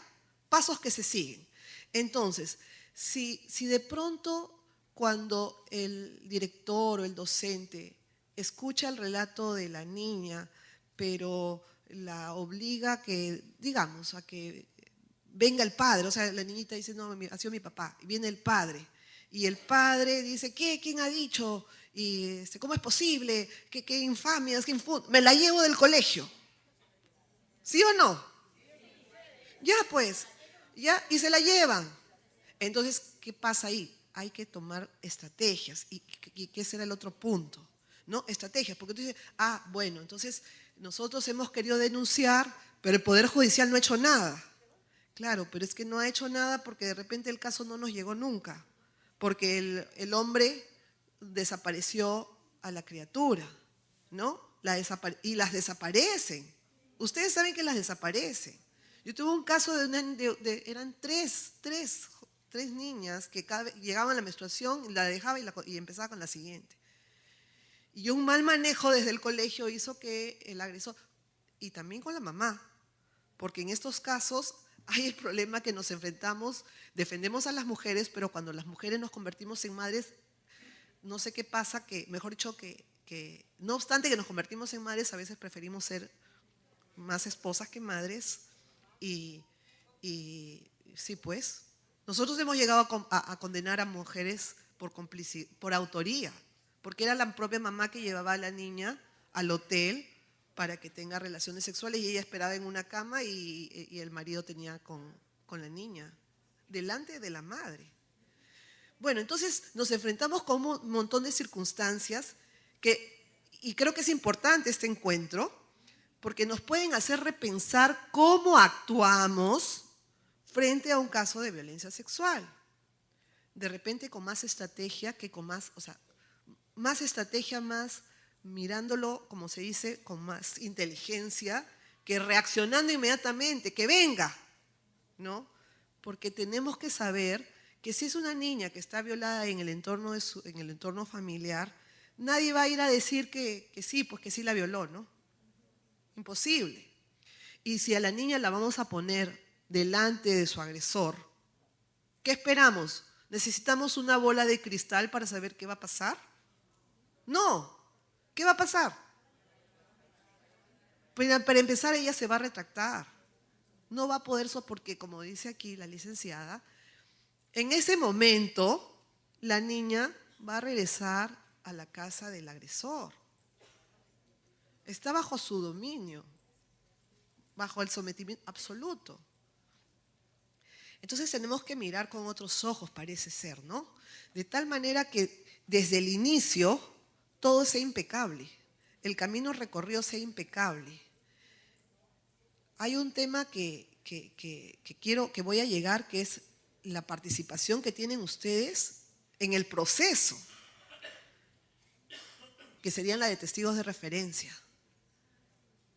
Pasos que se siguen. Entonces, si de pronto cuando el director o el docente escucha el relato de la niña, pero la obliga a que venga el padre, o sea, la niñita dice, no, ha sido mi papá, y viene el padre, y el padre dice, ¿qué? ¿Quién ha dicho? Y ¿cómo es posible? ¿Qué infamias? Me la llevo del colegio. ¿Sí o no? Ya pues, ya, y se la llevan. Entonces, ¿qué pasa ahí? Hay que tomar estrategias. ¿Y qué será el otro punto? ¿No? Estrategias, porque tú dices, bueno, entonces nosotros hemos querido denunciar, pero el Poder Judicial no ha hecho nada. Claro, pero es que no ha hecho nada porque de repente el caso no nos llegó nunca, porque el hombre desapareció a la criatura, ¿no? Y las desaparecen. Ustedes saben que las desaparecen. Yo tuve un caso eran tres niñas que llegaban a la menstruación, la dejaba y empezaba con la siguiente. Y un mal manejo desde el colegio hizo que el agresor, y también con la mamá, porque en estos casos hay el problema que nos enfrentamos, defendemos a las mujeres, pero cuando las mujeres nos convertimos en madres, no sé qué pasa, mejor dicho, que no obstante que nos convertimos en madres, a veces preferimos ser más esposas que madres. Y sí, pues, nosotros hemos llegado a condenar a mujeres por autoría, porque era la propia mamá que llevaba a la niña al hotel para que tenga relaciones sexuales y ella esperaba en una cama y el marido tenía con la niña, delante de la madre. Bueno, entonces nos enfrentamos con un montón de circunstancias y creo que es importante este encuentro porque nos pueden hacer repensar cómo actuamos frente a un caso de violencia sexual. De repente con más estrategia que con más, o sea, más estrategia, más mirándolo, como se dice, con más inteligencia, que reaccionando inmediatamente, que venga, ¿no? Porque tenemos que saber que si es una niña que está violada en el entorno, en el entorno familiar, nadie va a ir a decir que sí, pues que sí la violó, ¿no? Imposible. Y si a la niña la vamos a poner delante de su agresor, ¿qué esperamos? ¿Necesitamos una bola de cristal para saber qué va a pasar? No. ¿Qué va a pasar? Para empezar, ella se va a retractar. No va a poder porque, como dice aquí la licenciada, en ese momento la niña va a regresar a la casa del agresor. Está bajo su dominio, bajo el sometimiento absoluto. Entonces tenemos que mirar con otros ojos, parece ser, ¿no? De tal manera que desde el inicio todo sea impecable, el camino recorrido sea impecable. Hay un tema que voy a llegar, que es la participación que tienen ustedes en el proceso, que serían la de testigos de referencia.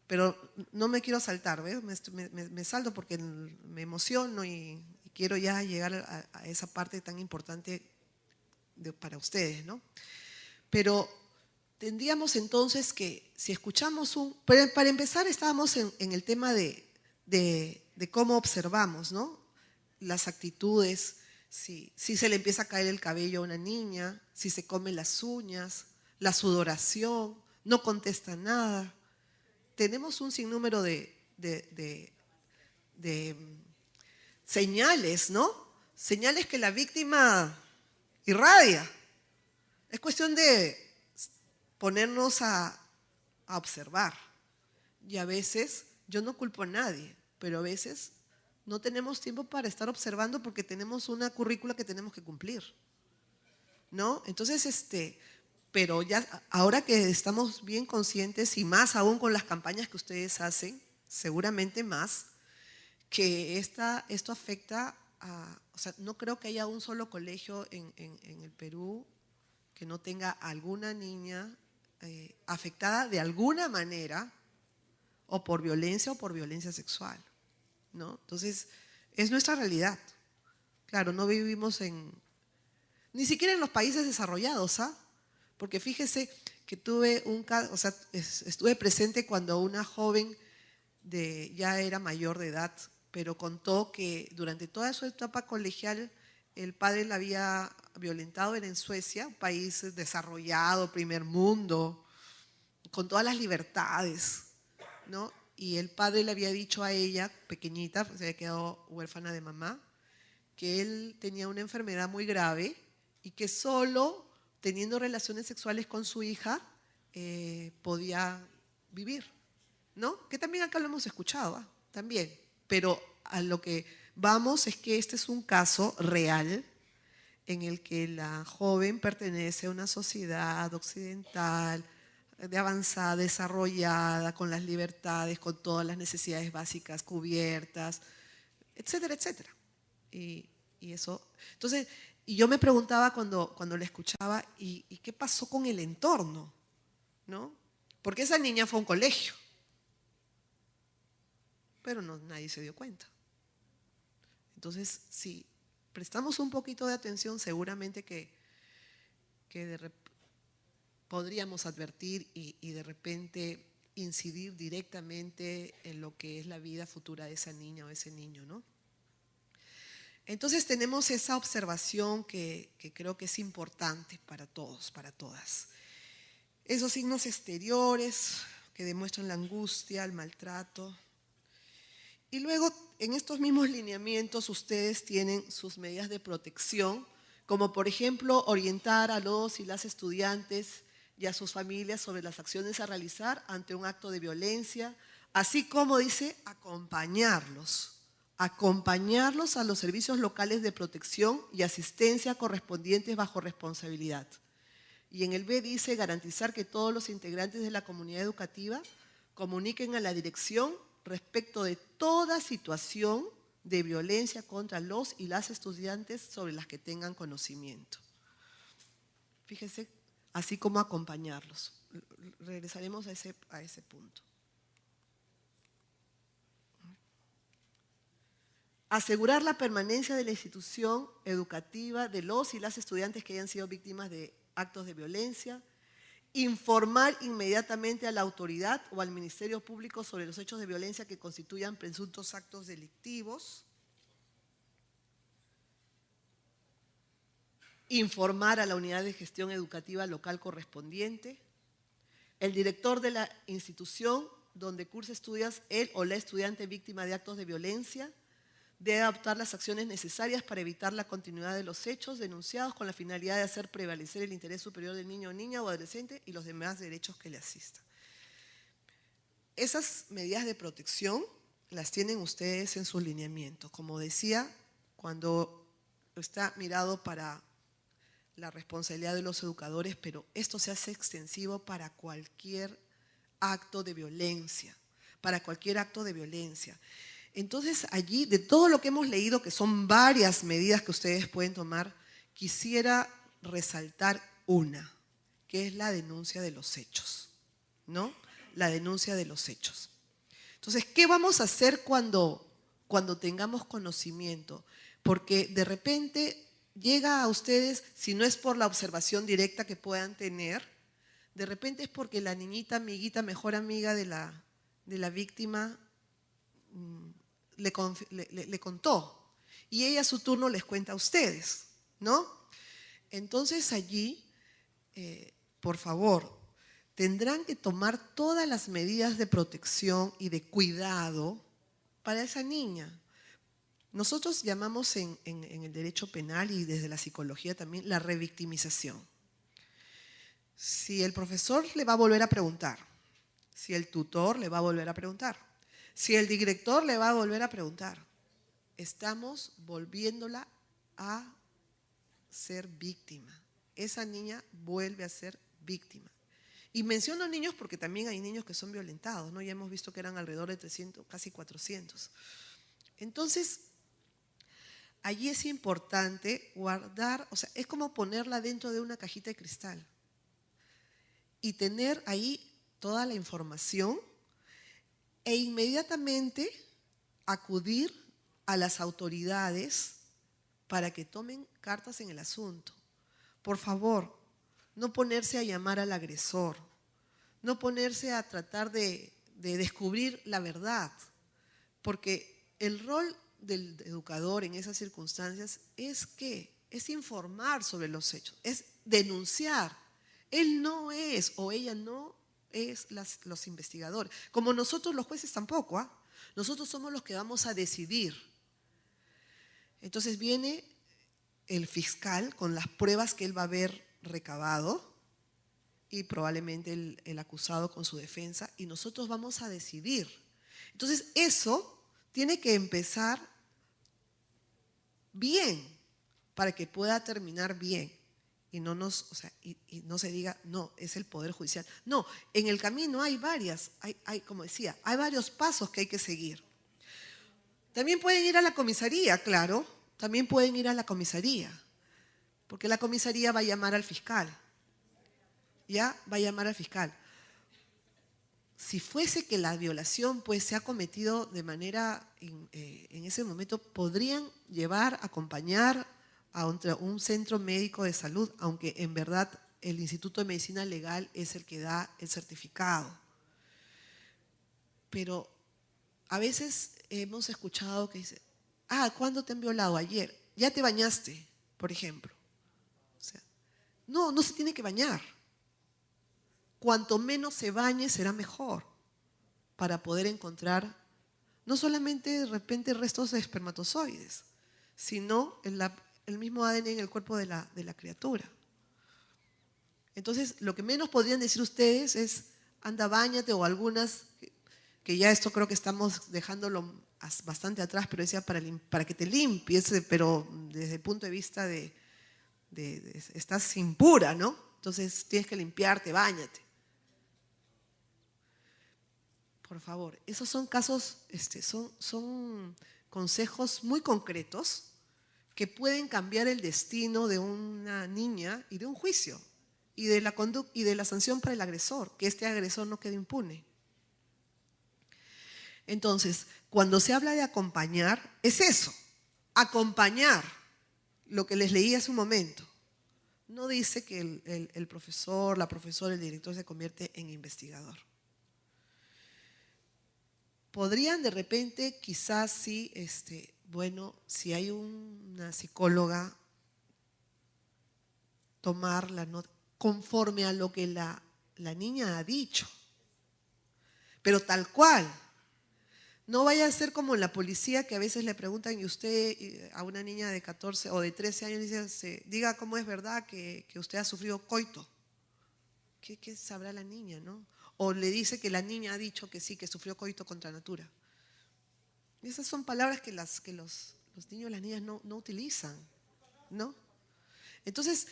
Pero no me quiero saltar, ¿ves? Me salto porque me emociono y quiero ya llegar a esa parte tan importante para ustedes, ¿no? Pero tendríamos entonces que, si escuchamos para empezar estábamos en el tema de cómo observamos, ¿no? Las actitudes, si se le empieza a caer el cabello a una niña, si se come las uñas, la sudoración, no contesta nada. Tenemos un sinnúmero de señales, ¿no? Señales que la víctima irradia. Es cuestión de ponernos a observar. Y a veces, yo no culpo a nadie, pero a veces no tenemos tiempo para estar observando porque tenemos una currícula que tenemos que cumplir, ¿no? Entonces, pero ya ahora que estamos bien conscientes y más aún con las campañas que ustedes hacen, seguramente más, que esto afecta o sea, no creo que haya un solo colegio en el Perú que no tenga alguna niña afectada de alguna manera o por violencia sexual, ¿no? Entonces, es nuestra realidad. Claro, no vivimos ni siquiera en los países desarrollados, ¿ah? Porque fíjese que tuve o sea, estuve presente cuando una joven ya era mayor de edad, pero contó que durante toda su etapa colegial el padre la había violentado. Era en Suecia, un país desarrollado, primer mundo, con todas las libertades, ¿no? y el padre le había dicho a ella, pequeñita, pues se había quedado huérfana de mamá, que él tenía una enfermedad muy grave y que solo teniendo relaciones sexuales con su hija podía vivir, ¿no? Que también acá lo hemos escuchado, ¿ah? También. Pero a lo que vamos es que este es un caso real en el que la joven pertenece a una sociedad occidental, de avanzada, desarrollada, con las libertades, con todas las necesidades básicas cubiertas, etcétera, etcétera. Y eso, entonces, y yo me preguntaba cuando la escuchaba, ¿y qué pasó con el entorno? ¿No? Porque esa niña fue a un colegio, pero no, nadie se dio cuenta. Entonces, si prestamos un poquito de atención, seguramente que podríamos advertir y de repente incidir directamente en lo que es la vida futura de esa niña o ese niño, ¿no? Entonces tenemos esa observación que creo que es importante para todos, para todas. Esos signos exteriores que demuestran la angustia, el maltrato. Y luego, en estos mismos lineamientos, ustedes tienen sus medidas de protección, como por ejemplo, orientar a los y las estudiantes y a sus familias sobre las acciones a realizar ante un acto de violencia, así como dice, acompañarlos a los servicios locales de protección y asistencia correspondientes bajo responsabilidad. Y en el B dice garantizar que todos los integrantes de la comunidad educativa comuniquen a la dirección respecto de toda situación de violencia contra los y las estudiantes sobre las que tengan conocimiento. Fíjense, así como acompañarlos. Regresaremos a ese punto. Asegurar la permanencia de la institución educativa de los y las estudiantes que hayan sido víctimas de actos de violencia, informar inmediatamente a la autoridad o al Ministerio Público sobre los hechos de violencia que constituyan presuntos actos delictivos, informar a la unidad de gestión educativa local correspondiente, el director de la institución donde cursa estudios él o la estudiante víctima de actos de violencia, debe adoptar las acciones necesarias para evitar la continuidad de los hechos denunciados con la finalidad de hacer prevalecer el interés superior del niño o niña o adolescente y los demás derechos que le asistan. Esas medidas de protección las tienen ustedes en sus lineamientos. Como decía, cuando está mirado para la responsabilidad de los educadores, pero esto se hace extensivo para cualquier acto de violencia, para cualquier acto de violencia. Entonces allí, de todo lo que hemos leído, que son varias medidas que ustedes pueden tomar, quisiera resaltar una, que es la denuncia de los hechos, ¿no? La denuncia de los hechos. Entonces, ¿qué vamos a hacer cuando tengamos conocimiento? Porque de repente llega a ustedes, si no es por la observación directa que puedan tener, de repente es porque la niñita, amiguita, mejor amiga de la víctima le contó y ella a su turno les cuenta a ustedes, ¿no? Entonces allí, por favor, tendrán que tomar todas las medidas de protección y de cuidado para esa niña. Nosotros llamamos en el derecho penal y desde la psicología también la revictimización. Si el profesor le va a volver a preguntar, si el tutor le va a volver a preguntar, si el director le va a volver a preguntar, estamos volviéndola a ser víctima. Esa niña vuelve a ser víctima. Y menciono niños porque también hay niños que son violentados, ¿no? Ya hemos visto que eran alrededor de 300, casi 400. Entonces, allí es importante guardar, o sea, es como ponerla dentro de una cajita de cristal y tener ahí toda la información e inmediatamente acudir a las autoridades para que tomen cartas en el asunto. Por favor, no ponerse a llamar al agresor, no ponerse a tratar de descubrir la verdad, porque el rol del educador en esas circunstancias es informar sobre los hechos, es denunciar. Él no es o ella no es los investigadores. Como nosotros los jueces tampoco, ¿ah? Nosotros somos los que vamos a decidir. Entonces viene el fiscal con las pruebas que él va a haber recabado y probablemente el acusado con su defensa, y nosotros vamos a decidir. Entonces eso tiene que empezar bien para que pueda terminar bien y no y no se diga, no, es el Poder Judicial. No, en el camino hay como decía, hay varios pasos que hay que seguir. También pueden ir a la comisaría, claro, también pueden ir a la comisaría, porque la comisaría va a llamar al fiscal, ¿ya? Va a llamar al fiscal. Si fuese que la violación pues se ha cometido de manera, en ese momento, podrían acompañar a un centro médico de salud, aunque en verdad el Instituto de Medicina Legal es el que da el certificado. Pero a veces hemos escuchado que dice, ¿cuándo te han violado? Ayer. ¿Ya te bañaste, por ejemplo? O sea, no se tiene que bañar. Cuanto menos se bañe será mejor para poder encontrar no solamente de repente restos de espermatozoides, sino el mismo ADN en el cuerpo de la criatura. Entonces, lo que menos podrían decir ustedes es, anda, báñate, o algunas, que ya esto creo que estamos dejándolo bastante atrás, pero decía para que te limpies, pero desde el punto de vista de estás impura, ¿no? Entonces tienes que limpiarte, báñate. Por favor, esos son casos, son consejos muy concretos que pueden cambiar el destino de una niña y de un juicio y de la conducta y de la sanción para el agresor, que este agresor no quede impune. Entonces, cuando se habla de acompañar, es eso, acompañar, lo que les leí hace un momento. No dice que el profesor, la profesora, el director se convierte en investigador. Podrían de repente, quizás sí, si hay una psicóloga, tomar la nota conforme a lo que la niña ha dicho, pero tal cual. No vaya a ser como en la policía, que a veces le preguntan, y usted a una niña de 14 o de 13 años dice, diga cómo es verdad que usted ha sufrido coito. ¿Qué sabrá la niña, no? O le dice que la niña ha dicho que sí, que sufrió coito contra natura. Esas son palabras que los niños y las niñas no utilizan, ¿no? Entonces,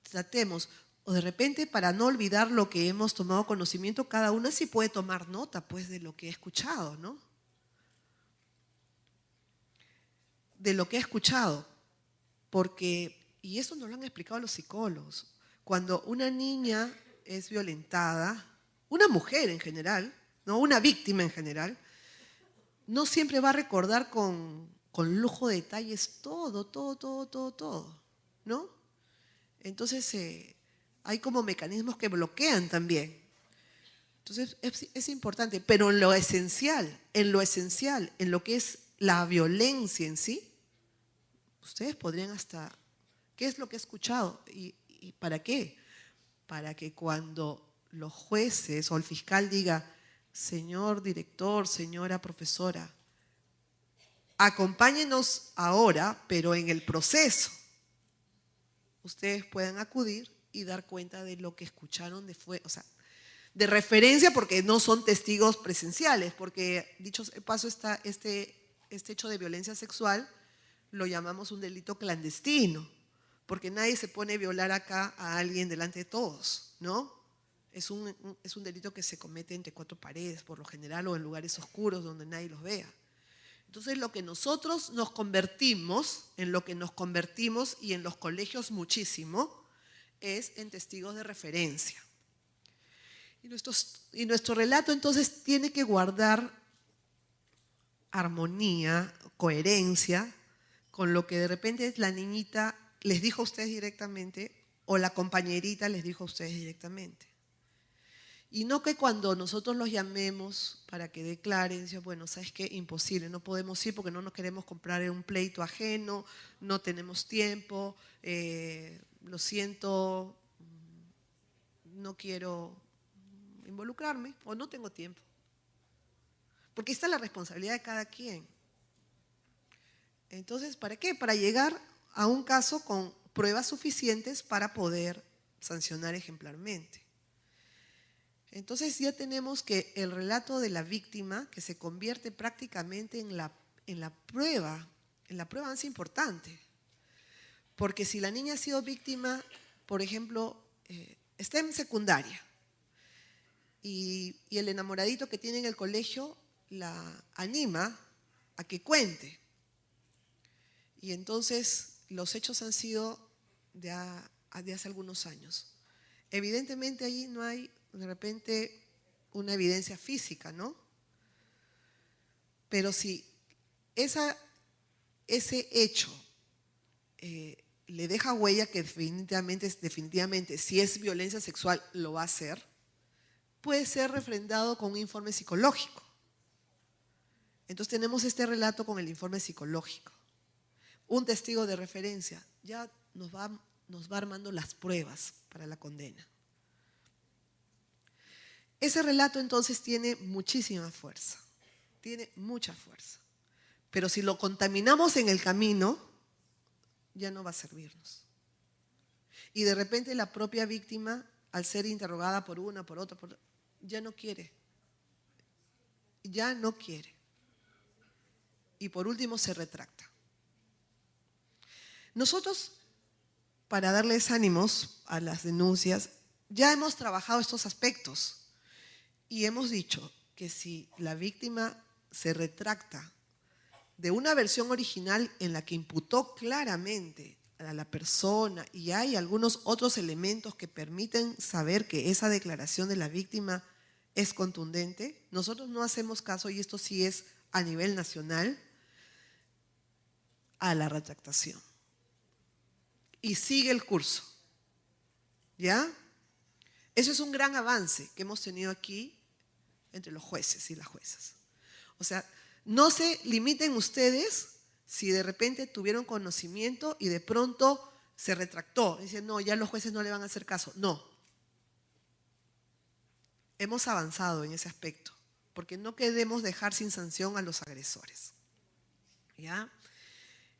tratemos, o de repente, para no olvidar lo que hemos tomado conocimiento, cada una sí puede tomar nota, pues, de lo que he escuchado, ¿no? De lo que he escuchado, porque, y eso nos lo han explicado los psicólogos, cuando una niña es violentada, una mujer en general, ¿no? Una víctima en general, no siempre va a recordar con lujo de detalles todo, ¿no? Entonces, hay como mecanismos que bloquean también. Entonces, es importante, pero en lo esencial, en lo que es la violencia en sí, ustedes podrían ¿qué es lo que he escuchado? ¿Y para qué? Para que cuando los jueces o el fiscal diga, señor director, señora profesora, acompáñenos ahora, pero en el proceso, ustedes puedan acudir y dar cuenta de lo que escucharon de referencia, porque no son testigos presenciales, porque dicho de paso, este hecho de violencia sexual lo llamamos un delito clandestino, porque nadie se pone a violar acá a alguien delante de todos, ¿no? Es un delito que se comete entre cuatro paredes, por lo general, o en lugares oscuros donde nadie los vea. Entonces, lo que nosotros nos convertimos, en lo que nos convertimos, y en los colegios muchísimo, es en testigos de referencia. Y nuestro relato entonces tiene que guardar armonía, coherencia, con lo que de repente la niñita les dijo a ustedes directamente, o la compañerita les dijo a ustedes directamente. Y no que cuando nosotros los llamemos para que declaren, dicen, bueno, ¿sabes qué? Imposible, no podemos ir porque no nos queremos comprar en un pleito ajeno, no tenemos tiempo, lo siento, no quiero, involucrarme o no tengo tiempo. Porque esta es la responsabilidad de cada quien. Entonces, ¿para qué? Para llegar a un caso con pruebas suficientes para poder sancionar ejemplarmente. Entonces ya tenemos que el relato de la víctima, que se convierte prácticamente en la prueba más importante. Porque si la niña ha sido víctima, por ejemplo, está en secundaria y el enamoradito que tiene en el colegio la anima a que cuente. Y entonces los hechos han sido de hace algunos años. Evidentemente ahí no hay de repente una evidencia física, ¿no? Pero si ese hecho le deja huella, que definitivamente si es violencia sexual lo va a hacer, puede ser refrendado con un informe psicológico. Entonces tenemos este relato con el informe psicológico. Un testigo de referencia ya nos va armando las pruebas para la condena. Ese relato entonces tiene muchísima fuerza, tiene mucha fuerza. Pero si lo contaminamos en el camino, ya no va a servirnos. Y de repente la propia víctima, al ser interrogada por una, por otra, ya no quiere. Ya no quiere. Y por último se retracta. Nosotros, para darles ánimos a las denuncias, ya hemos trabajado estos aspectos y hemos dicho que si la víctima se retracta de una versión original en la que imputó claramente a la persona y hay algunos otros elementos que permiten saber que esa declaración de la víctima es contundente, nosotros no hacemos caso, y esto sí es a nivel nacional, a la retractación. Y sigue el curso. ¿Ya? Eso es un gran avance que hemos tenido aquí entre los jueces y las juezas. O sea, no se limiten ustedes si de repente tuvieron conocimiento y de pronto se retractó. Dicen, no, ya los jueces no le van a hacer caso. No. Hemos avanzado en ese aspecto, porque no queremos dejar sin sanción a los agresores. ¿Ya?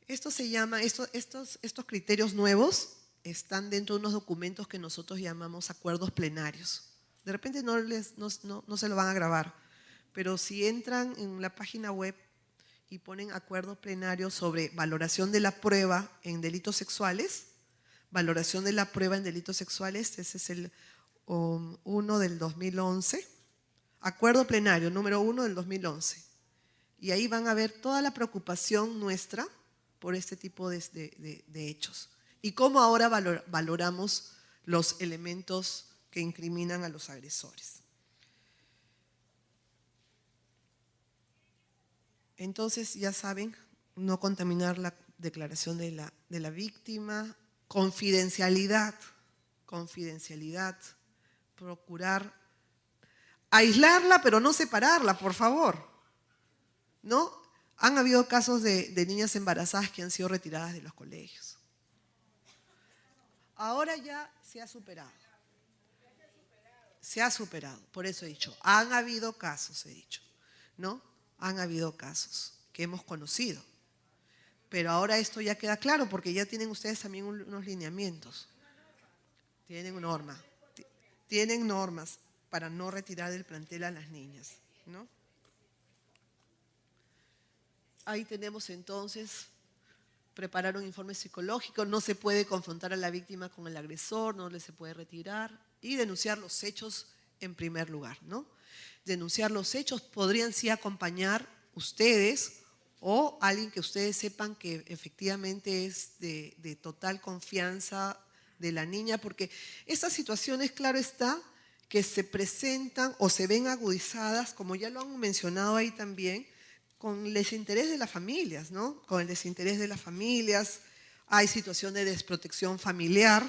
Esto se llama, estos criterios nuevos están dentro de unos documentos que nosotros llamamos acuerdos plenarios. De repente no se lo van a grabar, pero si entran en la página web y ponen acuerdos plenarios sobre valoración de la prueba en delitos sexuales, valoración de la prueba en delitos sexuales, ese es el 1 del 2011, acuerdo plenario número 1 del 2011. Y ahí van a ver toda la preocupación nuestra por este tipo de hechos. Y cómo ahora valoramos los elementos que incriminan a los agresores. Entonces, ya saben, no contaminar la declaración de la víctima, confidencialidad, procurar aislarla, pero no separarla, por favor. ¿No? Han habido casos de niñas embarazadas que han sido retiradas de los colegios. Ahora ya se ha superado. Se ha superado, por eso he dicho, han habido casos, he dicho, ¿no? Han habido casos que hemos conocido. Pero ahora esto ya queda claro porque ya tienen ustedes también unos lineamientos. Tienen normas para no retirar del plantel a las niñas, ¿no? Ahí tenemos entonces preparar un informe psicológico, no se puede confrontar a la víctima con el agresor, no le se puede retirar y denunciar los hechos en primer lugar, ¿no? Denunciar los hechos, podrían sí acompañar ustedes o alguien que ustedes sepan que efectivamente es de total confianza de la niña, porque estas situaciones, claro está, que se presentan o se ven agudizadas, como ya lo han mencionado ahí también, con el desinterés de las familias, ¿no? Con el desinterés de las familias, hay situación de desprotección familiar,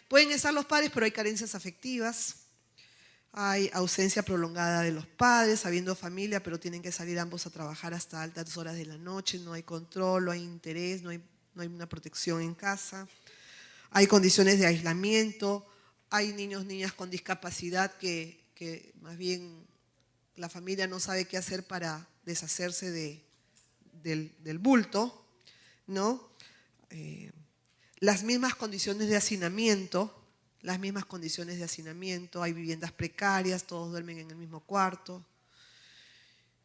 pueden estar los padres, pero hay carencias afectivas, hay ausencia prolongada de los padres, habiendo familia, pero tienen que salir ambos a trabajar hasta altas horas de la noche, no hay control, no hay interés, no hay una protección en casa. hay condiciones de aislamiento, hay niños, niñas con discapacidad que más bien la familia no sabe qué hacer para deshacerse del bulto, ¿no? Las mismas condiciones de hacinamiento, hay viviendas precarias, todos duermen en el mismo cuarto.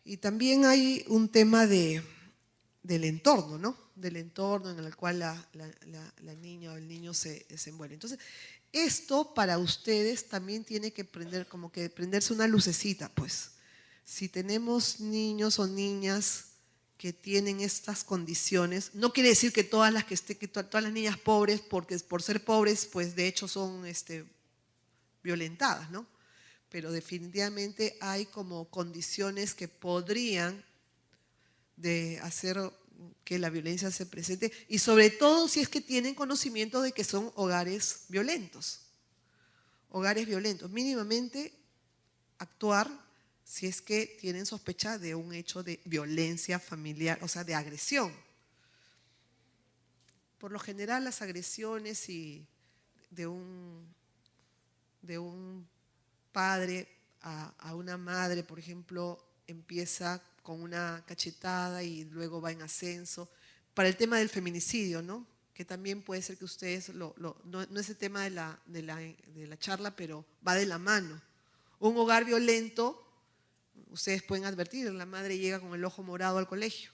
Y también hay un tema del entorno, ¿no? Del entorno en el cual la niña o el niño se desenvuelve. Entonces, esto para ustedes también tiene que como que prenderse una lucecita, pues. Si tenemos niños o niñas que tienen estas condiciones, no quiere decir que todas las todas las niñas pobres, porque por ser pobres, pues de hecho son violentadas, ¿no? Pero definitivamente hay como condiciones que podrían de hacer que la violencia se presente, y sobre todo si es que tienen conocimiento de que son hogares violentos. Hogares violentos, mínimamente actuar si es que tienen sospecha de un hecho de violencia familiar, o sea, de agresión. Por lo general, las agresiones de un padre a una madre, por ejemplo, empieza con una cachetada y luego va en ascenso. Para el tema del feminicidio, ¿no? Que también puede ser que ustedes, no es el tema de la charla, pero va de la mano. Un hogar violento, ustedes pueden advertir, la madre llega con el ojo morado al colegio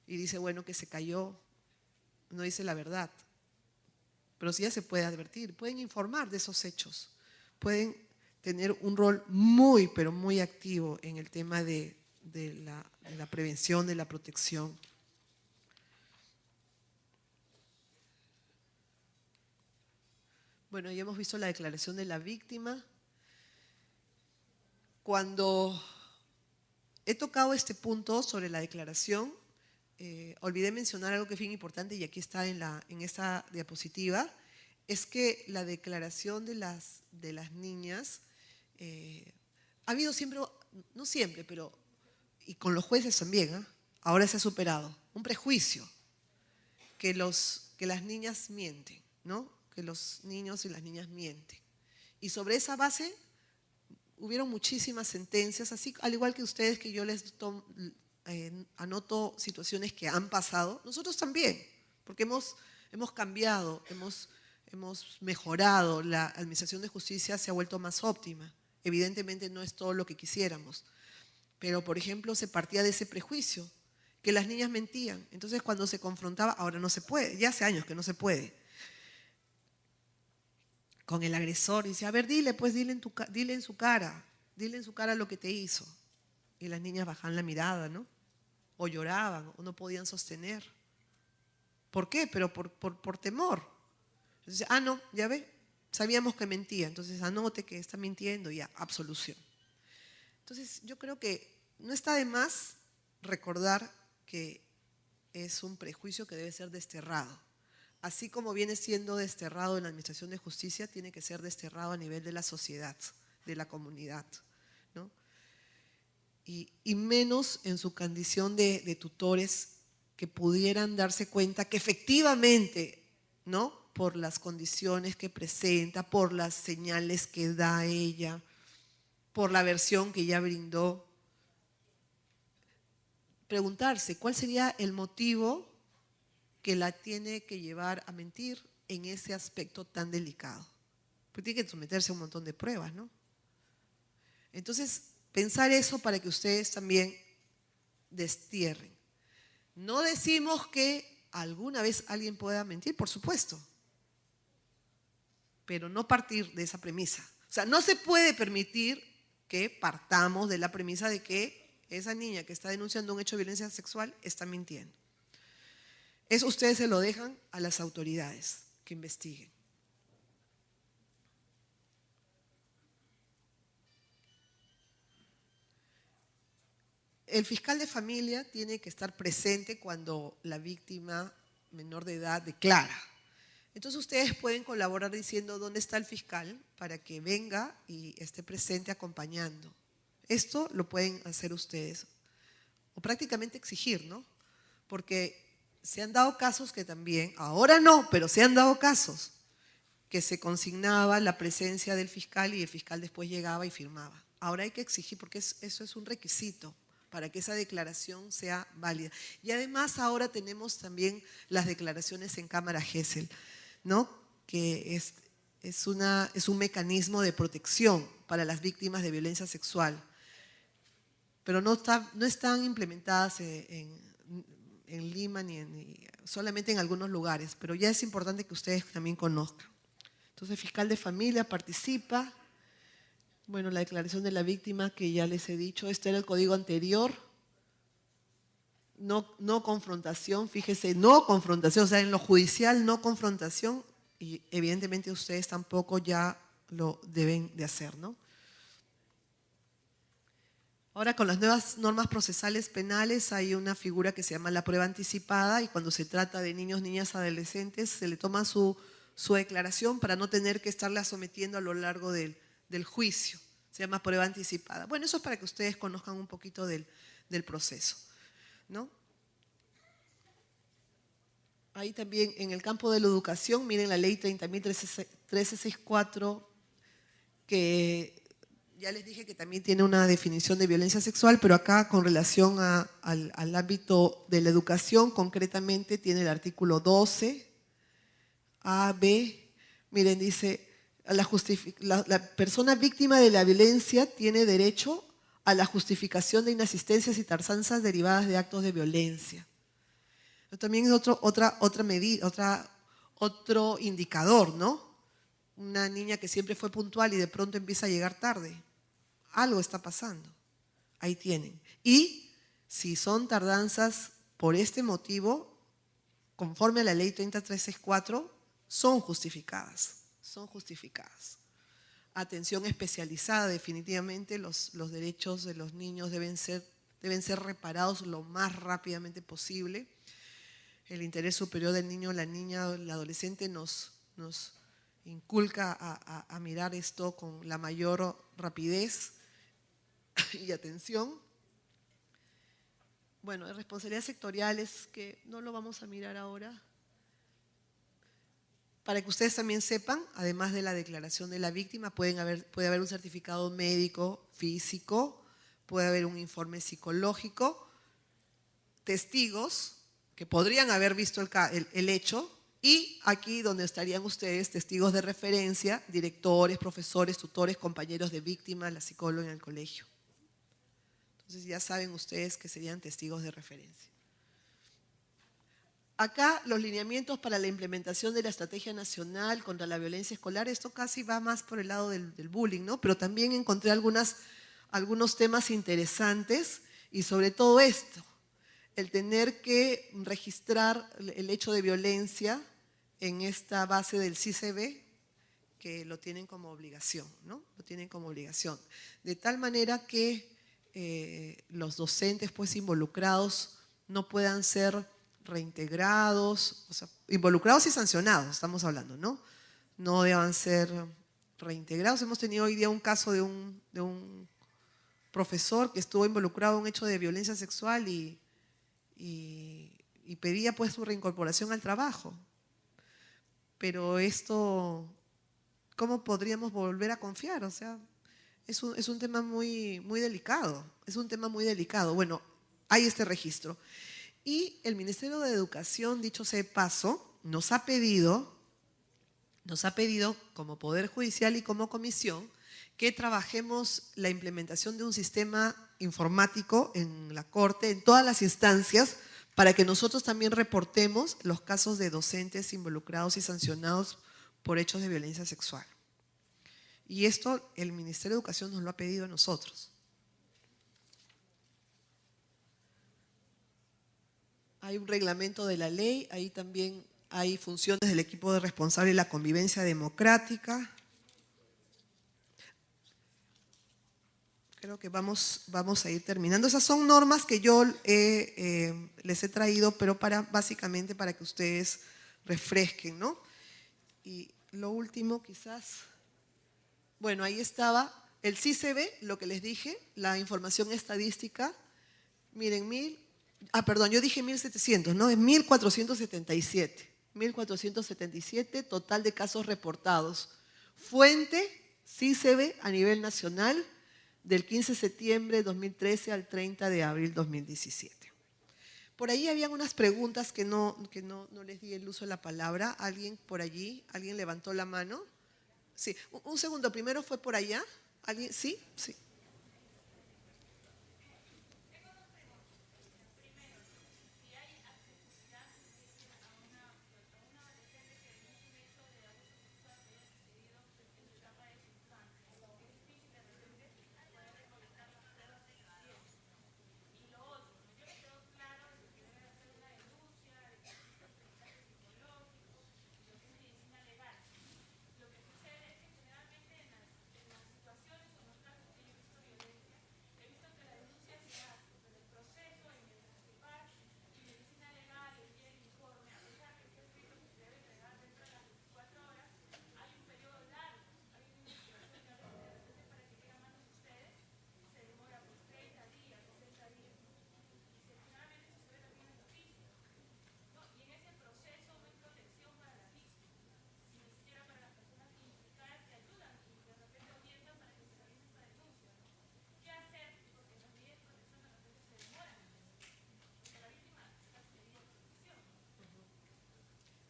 y dice, bueno, que se cayó, no dice la verdad. Pero sí ya se puede advertir, pueden informar de esos hechos, pueden tener un rol muy, pero muy activo en el tema de la prevención, de la protección. Bueno, ya hemos visto la declaración de la víctima. Cuando he tocado este punto sobre la declaración, olvidé mencionar algo que es bien importante y aquí está en esta diapositiva, es que la declaración de las niñas, ha habido siempre, no siempre, pero, y con los jueces también, ¿eh? Ahora se ha superado, un prejuicio, que las niñas mienten, ¿no? Que los niños y las niñas mienten. Y sobre esa base hubieron muchísimas sentencias, así al igual que ustedes, que yo les anoto situaciones que han pasado, nosotros también, porque hemos cambiado, hemos mejorado, la administración de justicia se ha vuelto más óptima. Evidentemente no es todo lo que quisiéramos, pero por ejemplo se partía de ese prejuicio, que las niñas mentían. Entonces cuando se confrontaba, ahora no se puede, ya hace años que no se puede, con el agresor, y dice, a ver, dile, pues dile en su cara lo que te hizo. Y las niñas bajaban la mirada, ¿no? O lloraban, o no podían sostener. ¿Por qué? Pero por temor. Entonces, no, ya ve, sabíamos que mentía, entonces anote que está mintiendo, ya, absolución. Entonces, yo creo que no está de más recordar que es un prejuicio que debe ser desterrado. Así como viene siendo desterrado en la administración de justicia, tiene que ser desterrado a nivel de la sociedad, de la comunidad, ¿no? Y menos en su condición de tutores, que pudieran darse cuenta que efectivamente, ¿no? Por las condiciones que presenta, por las señales que da ella, por la versión que ya brindó, preguntarse cuál sería el motivo que la tiene que llevar a mentir en ese aspecto tan delicado. Porque tiene que someterse a un montón de pruebas, ¿no? Entonces, pensar eso para que ustedes también destierren. No decimos que alguna vez alguien pueda mentir, por supuesto, pero no partir de esa premisa. O sea, no se puede permitir que partamos de la premisa de que esa niña que está denunciando un hecho de violencia sexual está mintiendo. Eso ustedes se lo dejan a las autoridades que investiguen. El fiscal de familia tiene que estar presente cuando la víctima menor de edad declara. Entonces ustedes pueden colaborar diciendo dónde está el fiscal para que venga y esté presente acompañando. Esto lo pueden hacer ustedes, o prácticamente exigir, ¿no? Porque se han dado casos que también, ahora no, pero se han dado casos que se consignaba la presencia del fiscal y el fiscal después llegaba y firmaba. Ahora hay que exigir, porque eso es un requisito para que esa declaración sea válida. Y además ahora tenemos también las declaraciones en cámara Gesell, ¿no? Que es un mecanismo de protección para las víctimas de violencia sexual, pero no están implementadas en Lima solamente en algunos lugares, pero ya es importante que ustedes también conozcan. Entonces, el fiscal de familia participa. Bueno, la declaración de la víctima que ya les he dicho, este era el código anterior. No confrontación, fíjese, no confrontación, o sea, en lo judicial no confrontación, y evidentemente ustedes tampoco ya lo deben de hacer, ¿no? Ahora, con las nuevas normas procesales penales hay una figura que se llama la prueba anticipada, y cuando se trata de niños, niñas, adolescentes, se le toma su declaración para no tener que estarla sometiendo a lo largo del juicio. Se llama prueba anticipada. Bueno, eso es para que ustedes conozcan un poquito del proceso, ¿no? Ahí también en el campo de la educación, miren la ley 30.1364, que ya les dije que también tiene una definición de violencia sexual, pero acá con relación al ámbito de la educación, concretamente tiene el artículo 12, A, B. Miren, dice, la persona víctima de la violencia tiene derecho a la justificación de inasistencias y tardanzas derivadas de actos de violencia. Pero también es otra medida, otro indicador, ¿no? Una niña que siempre fue puntual y de pronto empieza a llegar tarde. Algo está pasando. Ahí tienen. Y si son tardanzas por este motivo, conforme a la ley 30.364, son justificadas. Son justificadas. Atención especializada, definitivamente los derechos de los niños deben ser reparados lo más rápidamente posible. El interés superior del niño, la niña, el adolescente nos inculca a mirar esto con la mayor rapidez y atención. Bueno, responsabilidades sectoriales, que no lo vamos a mirar ahora. Para que ustedes también sepan, además de la declaración de la víctima, puede haber un certificado médico, físico, puede haber un informe psicológico, testigos que podrían haber visto el hecho, y aquí donde estarían ustedes, testigos de referencia, directores, profesores, tutores, compañeros de víctima, la psicóloga en el colegio. Entonces ya saben ustedes que serían testigos de referencia. Acá los lineamientos para la implementación de la Estrategia Nacional contra la Violencia Escolar, esto casi va más por el lado del bullying, ¿no? Pero también encontré algunos temas interesantes, y sobre todo esto, el tener que registrar el hecho de violencia en esta base del CICB, que lo tienen como obligación, ¿no? Lo tienen como obligación. De tal manera que los docentes pues involucrados no puedan ser reintegrados, o sea, involucrados y sancionados, estamos hablando, ¿no? No deban ser reintegrados. Hemos tenido hoy día un caso de un profesor que estuvo involucrado en un hecho de violencia sexual y pedía pues su reincorporación al trabajo. Pero esto, ¿cómo podríamos volver a confiar? O sea, es un tema muy, muy delicado, es un tema muy delicado. Bueno, hay este registro. Y el Ministerio de Educación, dicho sea de paso, nos ha pedido como Poder Judicial y como Comisión que trabajemos la implementación de un sistema informático en la Corte, en todas las instancias, para que nosotros también reportemos los casos de docentes involucrados y sancionados por hechos de violencia sexual. Y esto el Ministerio de Educación nos lo ha pedido a nosotros. Hay un reglamento de la ley, ahí también hay funciones del equipo de responsable de la convivencia democrática. Creo que vamos a ir terminando. Esas son normas que yo les he traído, pero básicamente para que ustedes refresquen, ¿no? Y lo último quizás, bueno, ahí estaba el CICB, lo que les dije, la información estadística. Miren, Perdón, yo dije 1.700, ¿no? Es 1.477. 1.477 total de casos reportados. Fuente, sí se ve a nivel nacional, del 15 de septiembre de 2013 al 30 de abril de 2017. Por ahí habían unas preguntas que no les di el uso de la palabra. ¿Alguien por allí? ¿Alguien levantó la mano? Sí. Un segundo, primero fue por allá. ¿Alguien? ¿Sí? Sí.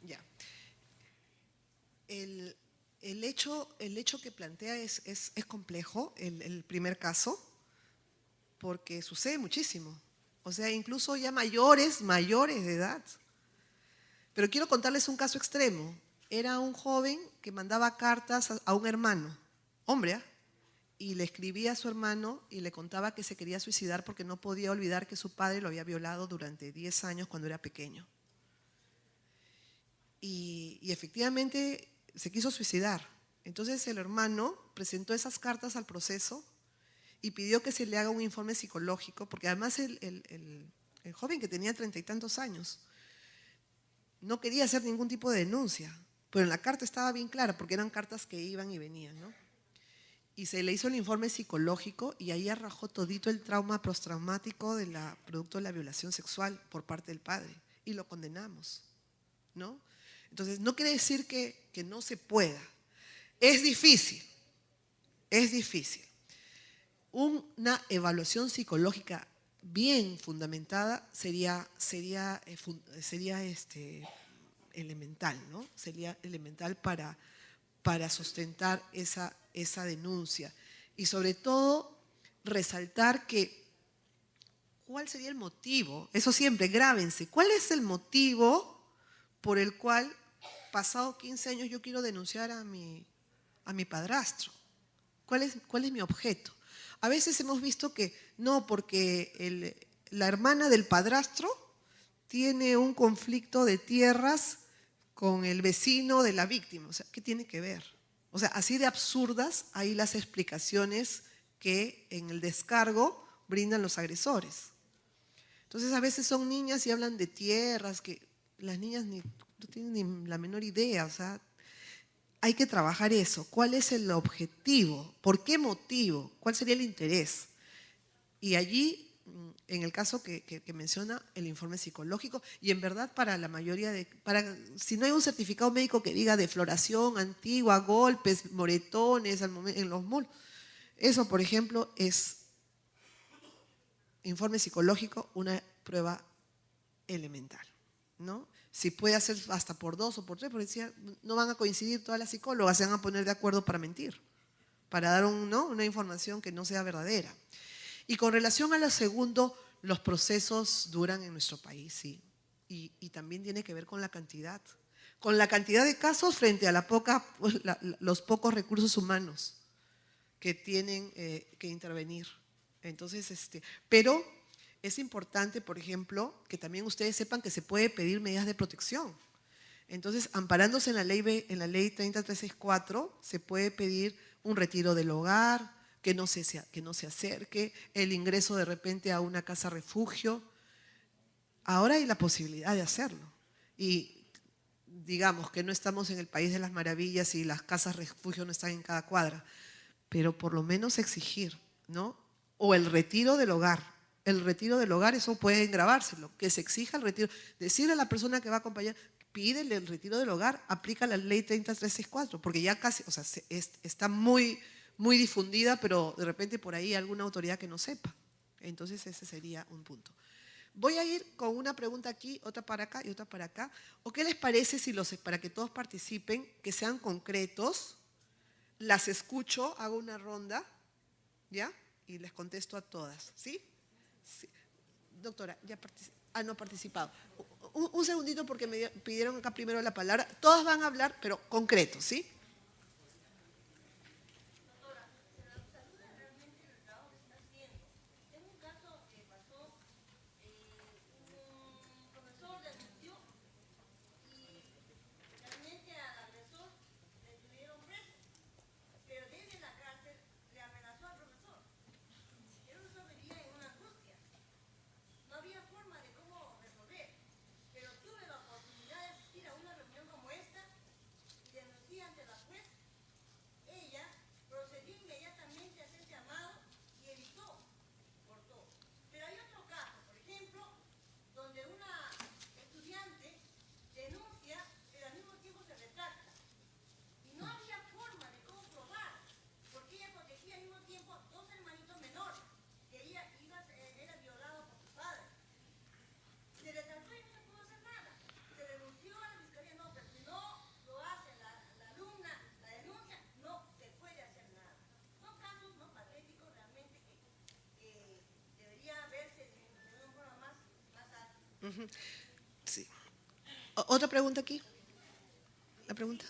Ya. El, el hecho que plantea es complejo, el primer caso, porque sucede muchísimo. O sea, incluso ya mayores de edad. Pero quiero contarles un caso extremo. Era un joven que mandaba cartas a un hermano, hombre, ¿ah? Y le escribía a su hermano y le contaba que se quería suicidar porque no podía olvidar que su padre lo había violado durante 10 años cuando era pequeño. Y efectivamente se quiso suicidar. Entonces el hermano presentó esas cartas al proceso y pidió que se le haga un informe psicológico, porque además el joven que tenía 30 y tantos años no quería hacer ningún tipo de denuncia, pero en la carta estaba bien clara, porque eran cartas que iban y venían, ¿no? Y se le hizo el informe psicológico y ahí arrojó todito el trauma postraumático producto de la violación sexual por parte del padre y lo condenamos, ¿no? Entonces, no quiere decir que no se pueda. Es difícil, es difícil. Una evaluación psicológica bien fundamentada sería elemental, ¿no? Sería elemental para sustentar esa denuncia. Y sobre todo, resaltar ¿cuál sería el motivo? Eso siempre, grábense. ¿Cuál es el motivo por el cual, pasado 15 años, yo quiero denunciar a mi padrastro? ¿Cuál es mi objeto? A veces hemos visto que no, porque la hermana del padrastro tiene un conflicto de tierras con el vecino de la víctima. O sea, ¿qué tiene que ver? O sea, así de absurdas hay las explicaciones que en el descargo brindan los agresores. Entonces a veces son niñas y hablan de tierras, que las niñas no tienen ni la menor idea. O sea, hay que trabajar eso. ¿Cuál es el objetivo? ¿Por qué motivo? ¿Cuál sería el interés? Y allí, en el caso que menciona, el informe psicológico, y en verdad para la mayoría si no hay un certificado médico que diga defloración antigua, golpes, moretones en los muslos, eso, por ejemplo, es informe psicológico, una prueba elemental, ¿no? Si puede hacer hasta por 2 o por 3, porque decía, no van a coincidir todas las psicólogas, se van a poner de acuerdo para mentir, para dar una información que no sea verdadera. Y con relación a lo segundo, los procesos duran en nuestro país, sí. Y también tiene que ver con la cantidad. Con la cantidad de casos frente a los pocos recursos humanos que tienen que intervenir. Entonces, pero es importante, por ejemplo, que también ustedes sepan que se puede pedir medidas de protección. Entonces, amparándose en la ley 30364, se puede pedir un retiro del hogar, que no se acerque, el ingreso de repente a una casa refugio. Ahora hay la posibilidad de hacerlo. Y digamos que no estamos en el país de las maravillas y las casas refugio no están en cada cuadra, pero por lo menos exigir, ¿no? O el retiro del hogar. el retiro del hogar, eso pueden grabárselo, que se exija el retiro. Decirle a la persona que va a acompañar, pídele el retiro del hogar, aplica la ley 30364, porque ya casi, o sea, está muy, muy difundida, pero de repente por ahí alguna autoridad que no sepa. Entonces ese sería un punto. Voy a ir con una pregunta aquí, otra para acá y otra para acá. ¿O qué les parece si para que todos participen, que sean concretos? Las escucho, hago una ronda, ¿ya? Y les contesto a todas, ¿sí? Sí. Doctora, ya no ha participado. Un segundito porque me pidieron acá primero la palabra. Todas van a hablar, pero concretos, ¿sí? Sí. ¿Otra pregunta aquí? ¿La pregunta?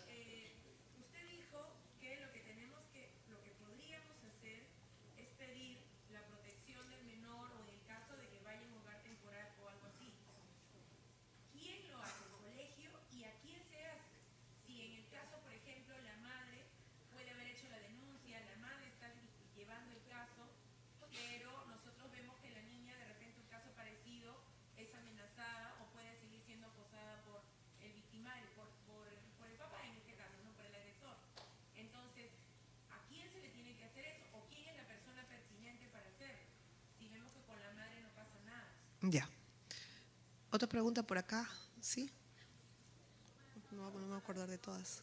Ya. ¿Otra pregunta por acá? ¿Sí? No me voy a acordar de todas.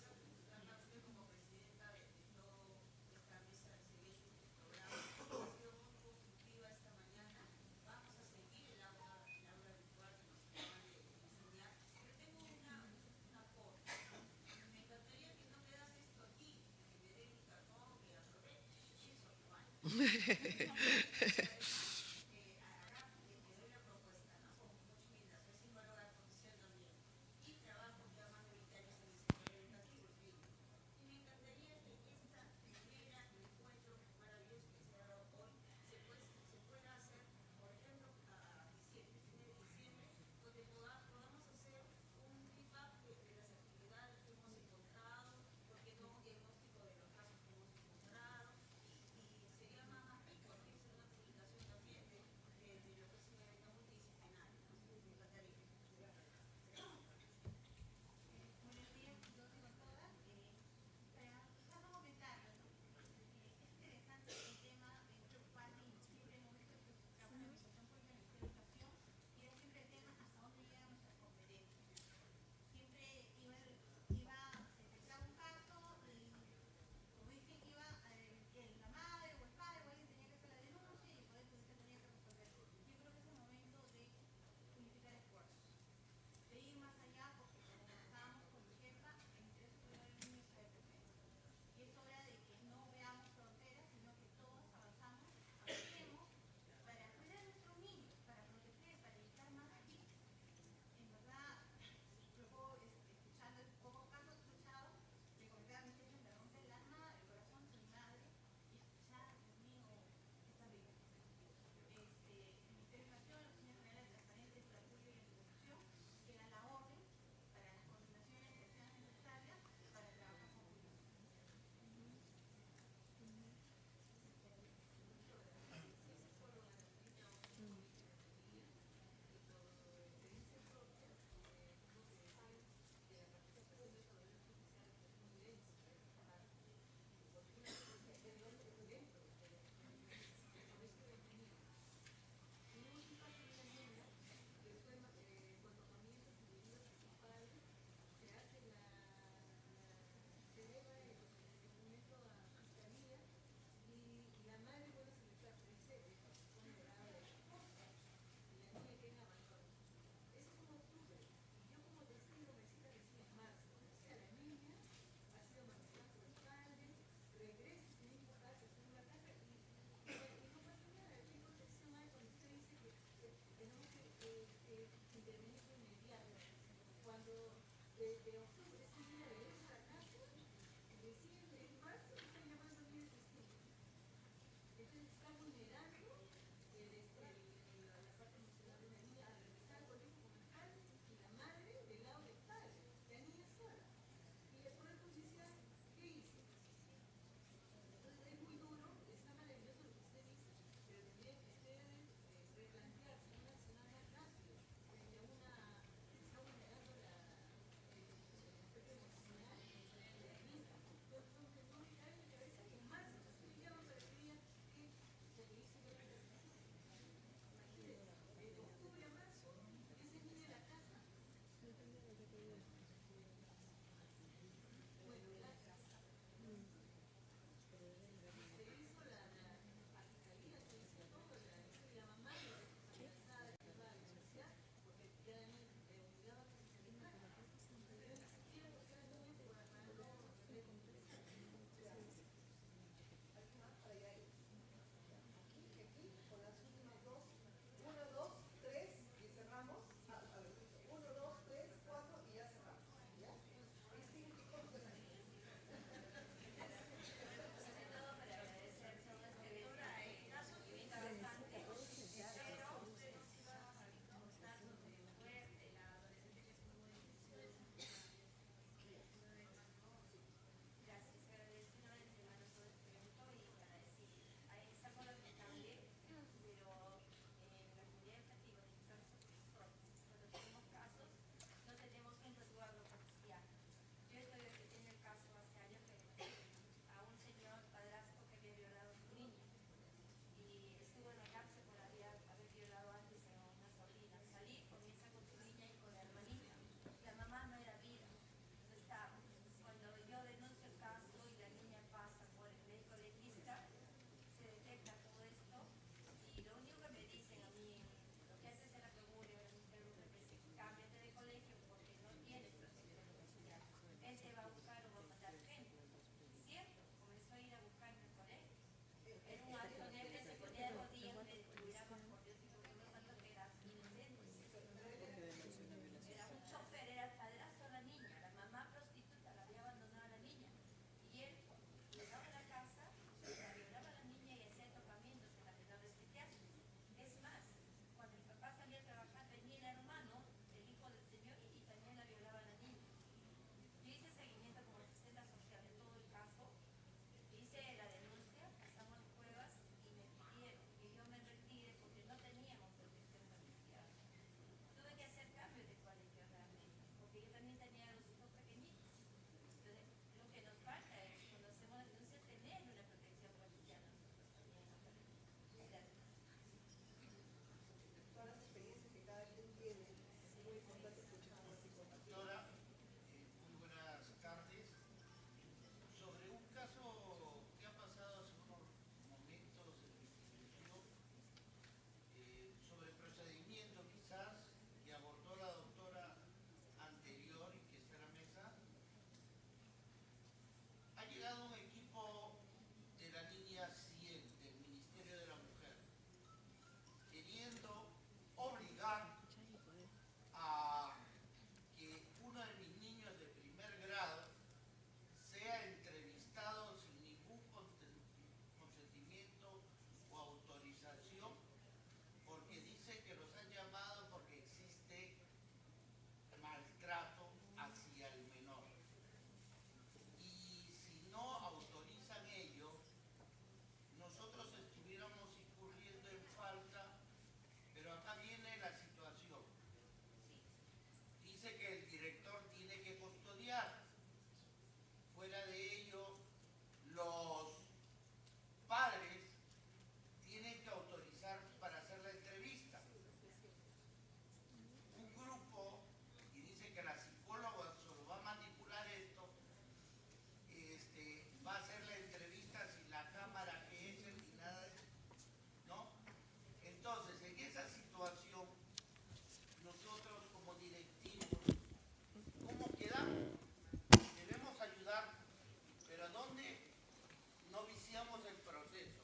iniciamos el proceso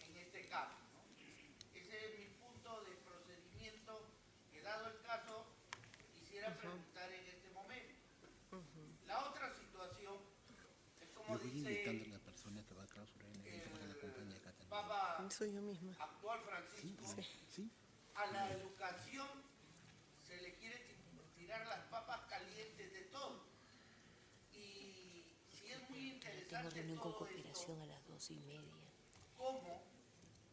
en este caso, ¿no? Ese es mi punto de procedimiento que, dado el caso, quisiera preguntar en este momento. La otra situación es como dice el Papa Soy yo misma. actual Francisco, a la educación se le quiere tirar las papas calientes de todo. Y si es muy interesante Tengo reunión con todo cooperación esto, a las 2:30. ¿cómo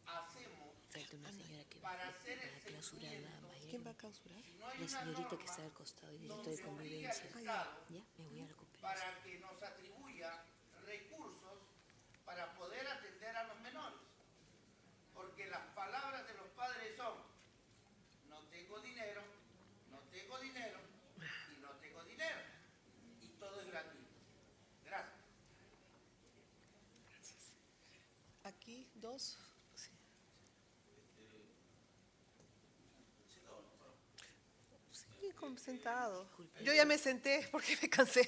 hacemos Frente a una señora que va para hacer a el clausurar la seguimiento? ¿Quién va Miami. a clausurar? Si no hay La una señorita que norma está al costado, el director de donde obligue al convivencia. Estado Ya, me voy a la cooperación. para que nos atribuya recursos para poder atender a los menores. Porque las palabras de los padres son: no tengo dinero, no tengo dinero y no tengo dinero. Y todo es gratuito. Gracias. Aquí, dos. Sí. Sí, sentado. Disculpe. Yo ya me senté porque me cansé.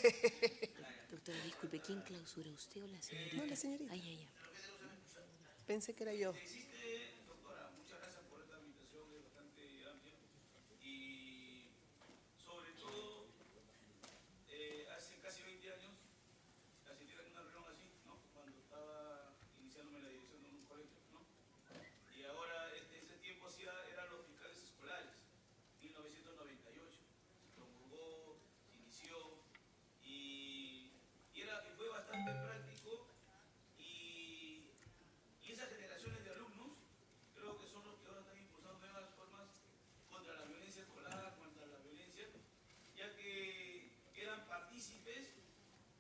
Doctora, disculpe, ¿quién clausura, usted o la señorita? No, la señorita. Ay, ay, ay. Pensé que era yo. Doctora, muchas gracias por esta invitación, es bastante amplia. Y sobre todo, hace casi 20 años, asistí a una reunión así, ¿no? Cuando estaba iniciándome la dirección de un colegio, ¿no? Y ahora, ese tiempo eran los fiscales escolares, 1998. Se promulgó, se inició, y fue bastante práctico. Y esas generaciones de alumnos creo que son los que ahora están impulsando nuevas formas contra la violencia escolar, contra la violencia, ya que eran partícipes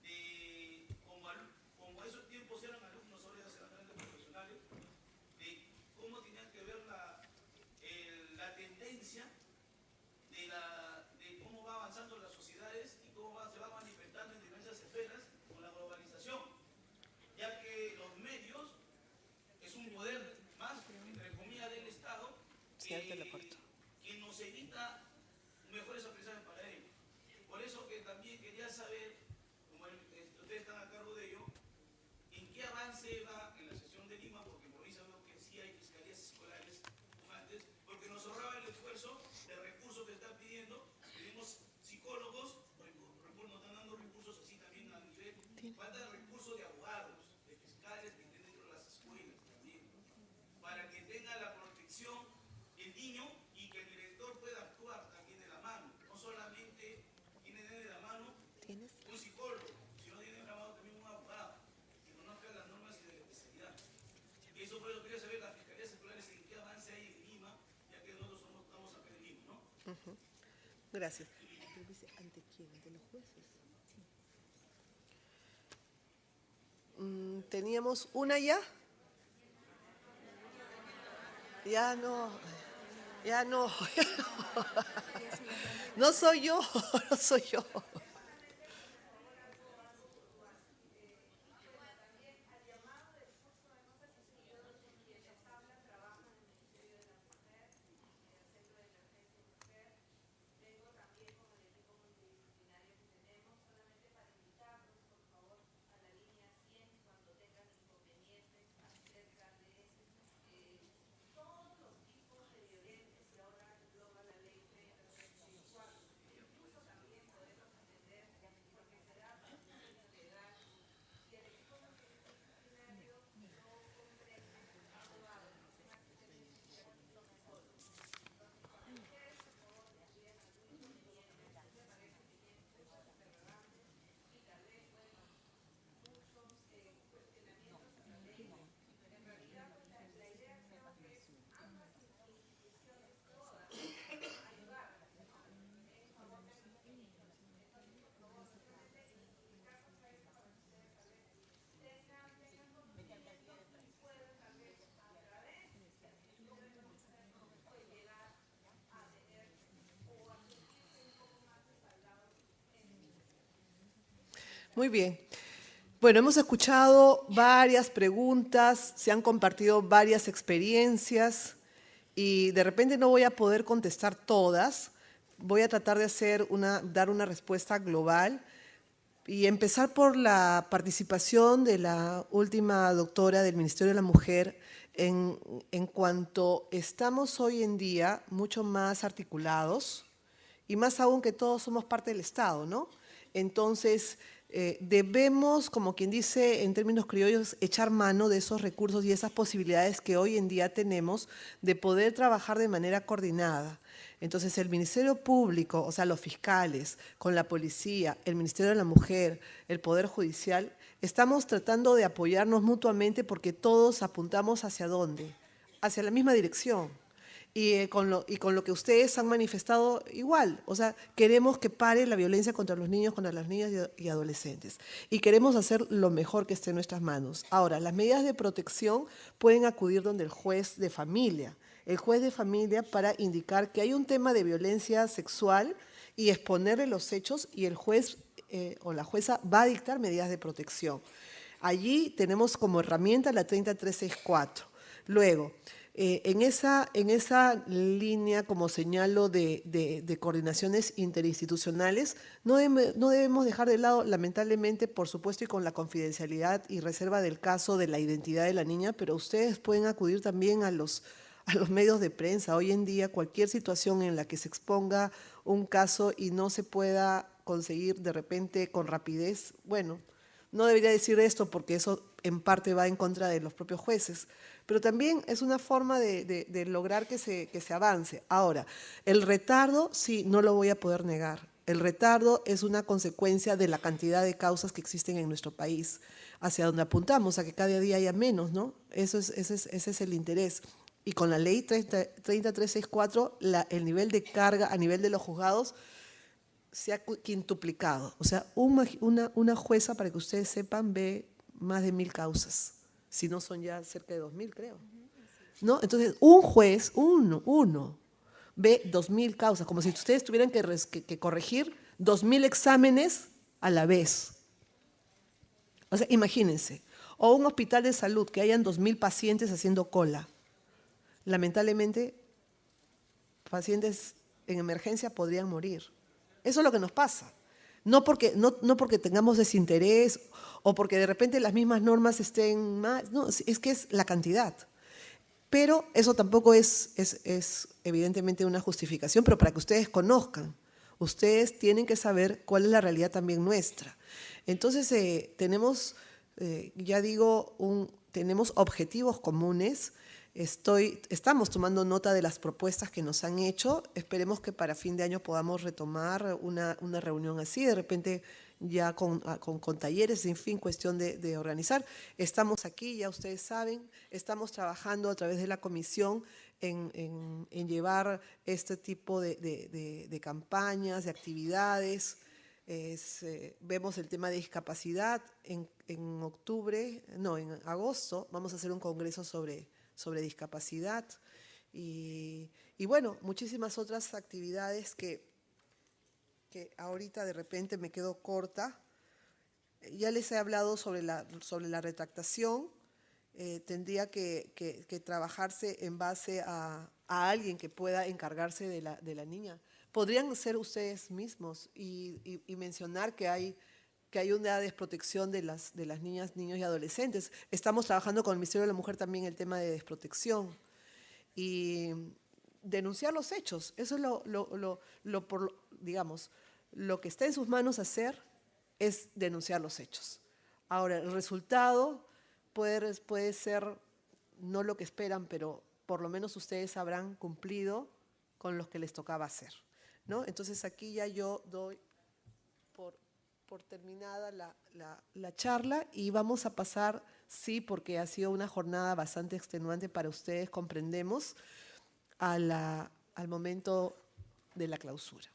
de, como esos tiempos eran alumnos, ahora ya serán grandes profesionales, de cómo tenían que ver la tendencia de cómo va avanzando las sociedades y cómo se va manifestando en diversas esferas con la globalización, ya que los medios es un poder más, entre comillas, del Estado que nos evita mejores aprendizajes para ellos. Por eso que también quería saber, como ustedes están a cargo de ello, en qué avance va en la sesión de Lima, porque en provincia veo que sí hay fiscalías escolares como antes, porque nos ahorraba el esfuerzo de recursos que están pidiendo. Tenemos psicólogos, nos están dando recursos así también a nivel, falta recursos de abogados, de fiscales que estén dentro de las escuelas también, para que tenga la protección el niño y que el director pueda actuar también de la mano. No solamente tiene de la mano un psicólogo, sino tiene de la mano también un abogado que conozca las normas y de la especialidad. Y eso por eso quería saber las fiscalías escolares en qué avance hay en Lima, ya que nosotros estamos acá en Lima, ¿no? Gracias. Pero dice, ¿ante quién? ¿Ante los jueces? Teníamos una ya. Ya no. Ya no. No soy yo, no soy yo. Muy bien. Bueno, hemos escuchado varias preguntas, se han compartido varias experiencias y de repente no voy a poder contestar todas. Voy a tratar de dar una respuesta global. Y empezar por la participación de la última doctora del Ministerio de la Mujer en cuanto estamos hoy en día mucho más articulados y más aún que todos somos parte del Estado, ¿no? Entonces, debemos, como quien dice en términos criollos, echar mano de esos recursos y esas posibilidades que hoy en día tenemos de poder trabajar de manera coordinada. Entonces, el Ministerio Público, o sea, los fiscales, con la policía, el Ministerio de la Mujer, el Poder Judicial, estamos tratando de apoyarnos mutuamente porque todos apuntamos ¿hacia dónde? Hacia la misma dirección. Y con lo que ustedes han manifestado igual, o sea, queremos que pare la violencia contra los niños, contra las niñas y adolescentes. Y queremos hacer lo mejor que esté en nuestras manos. Ahora, las medidas de protección pueden acudir donde el juez de familia. El juez de familia para indicar que hay un tema de violencia sexual y exponerle los hechos y el juez o la jueza va a dictar medidas de protección. Allí tenemos como herramienta la 30364. Luego, en esa línea, como señalo, de coordinaciones interinstitucionales, no debemos dejar de lado, lamentablemente, por supuesto, y con la confidencialidad y reserva del caso de la identidad de la niña, pero ustedes pueden acudir también a los medios de prensa. Hoy en día, cualquier situación en la que se exponga un caso y no se pueda conseguir de repente con rapidez, bueno, no debería decir esto porque eso en parte va en contra de los propios jueces, pero también es una forma de lograr que se avance. Ahora, el retardo, sí, no lo voy a poder negar. El retardo es una consecuencia de la cantidad de causas que existen en nuestro país, hacia donde apuntamos, a que cada día haya menos, ¿no? Ese es el interés. Y con la ley 30364, el nivel de carga a nivel de los juzgados se ha quintuplicado. O sea, una jueza, para que ustedes sepan, ve más de 1000 causas, si no son ya cerca de 2000, creo. ¿No? Entonces, un juez, uno, ve 2000 causas, como si ustedes tuvieran que corregir 2000 exámenes a la vez. O sea, imagínense. O un hospital de salud, que hayan 2000 pacientes haciendo cola. Lamentablemente, pacientes en emergencia podrían morir. Eso es lo que nos pasa. No porque tengamos desinterés o porque de repente las mismas normas estén más, no, es que es la cantidad. Pero eso tampoco es evidentemente una justificación, pero para que ustedes conozcan, ustedes tienen que saber cuál es la realidad también nuestra. Entonces tenemos, ya digo, tenemos objetivos comunes. Estamos tomando nota de las propuestas que nos han hecho. Esperemos que para fin de año podamos retomar una reunión así, de repente ya con talleres, en fin, cuestión de organizar. Estamos aquí, ya ustedes saben, estamos trabajando a través de la comisión en llevar este tipo de campañas, de actividades. Vemos el tema de discapacidad. En agosto vamos a hacer un congreso sobre discapacidad y bueno, muchísimas otras actividades que ahorita de repente me quedo corta. Ya les he hablado sobre la retractación. Tendría que trabajarse en base a alguien que pueda encargarse de la niña. Podrían ser ustedes mismos y mencionar que hay una desprotección de las niñas, niños y adolescentes. Estamos trabajando con el Ministerio de la Mujer también el tema de desprotección y denunciar los hechos. Eso es lo que está en sus manos hacer es denunciar los hechos. Ahora, el resultado puede ser no lo que esperan, pero por lo menos ustedes habrán cumplido con lo que les tocaba hacer, ¿no? Entonces aquí ya yo doy por terminada la charla y vamos a pasar, sí, porque ha sido una jornada bastante extenuante para ustedes, comprendemos, al momento de la clausura.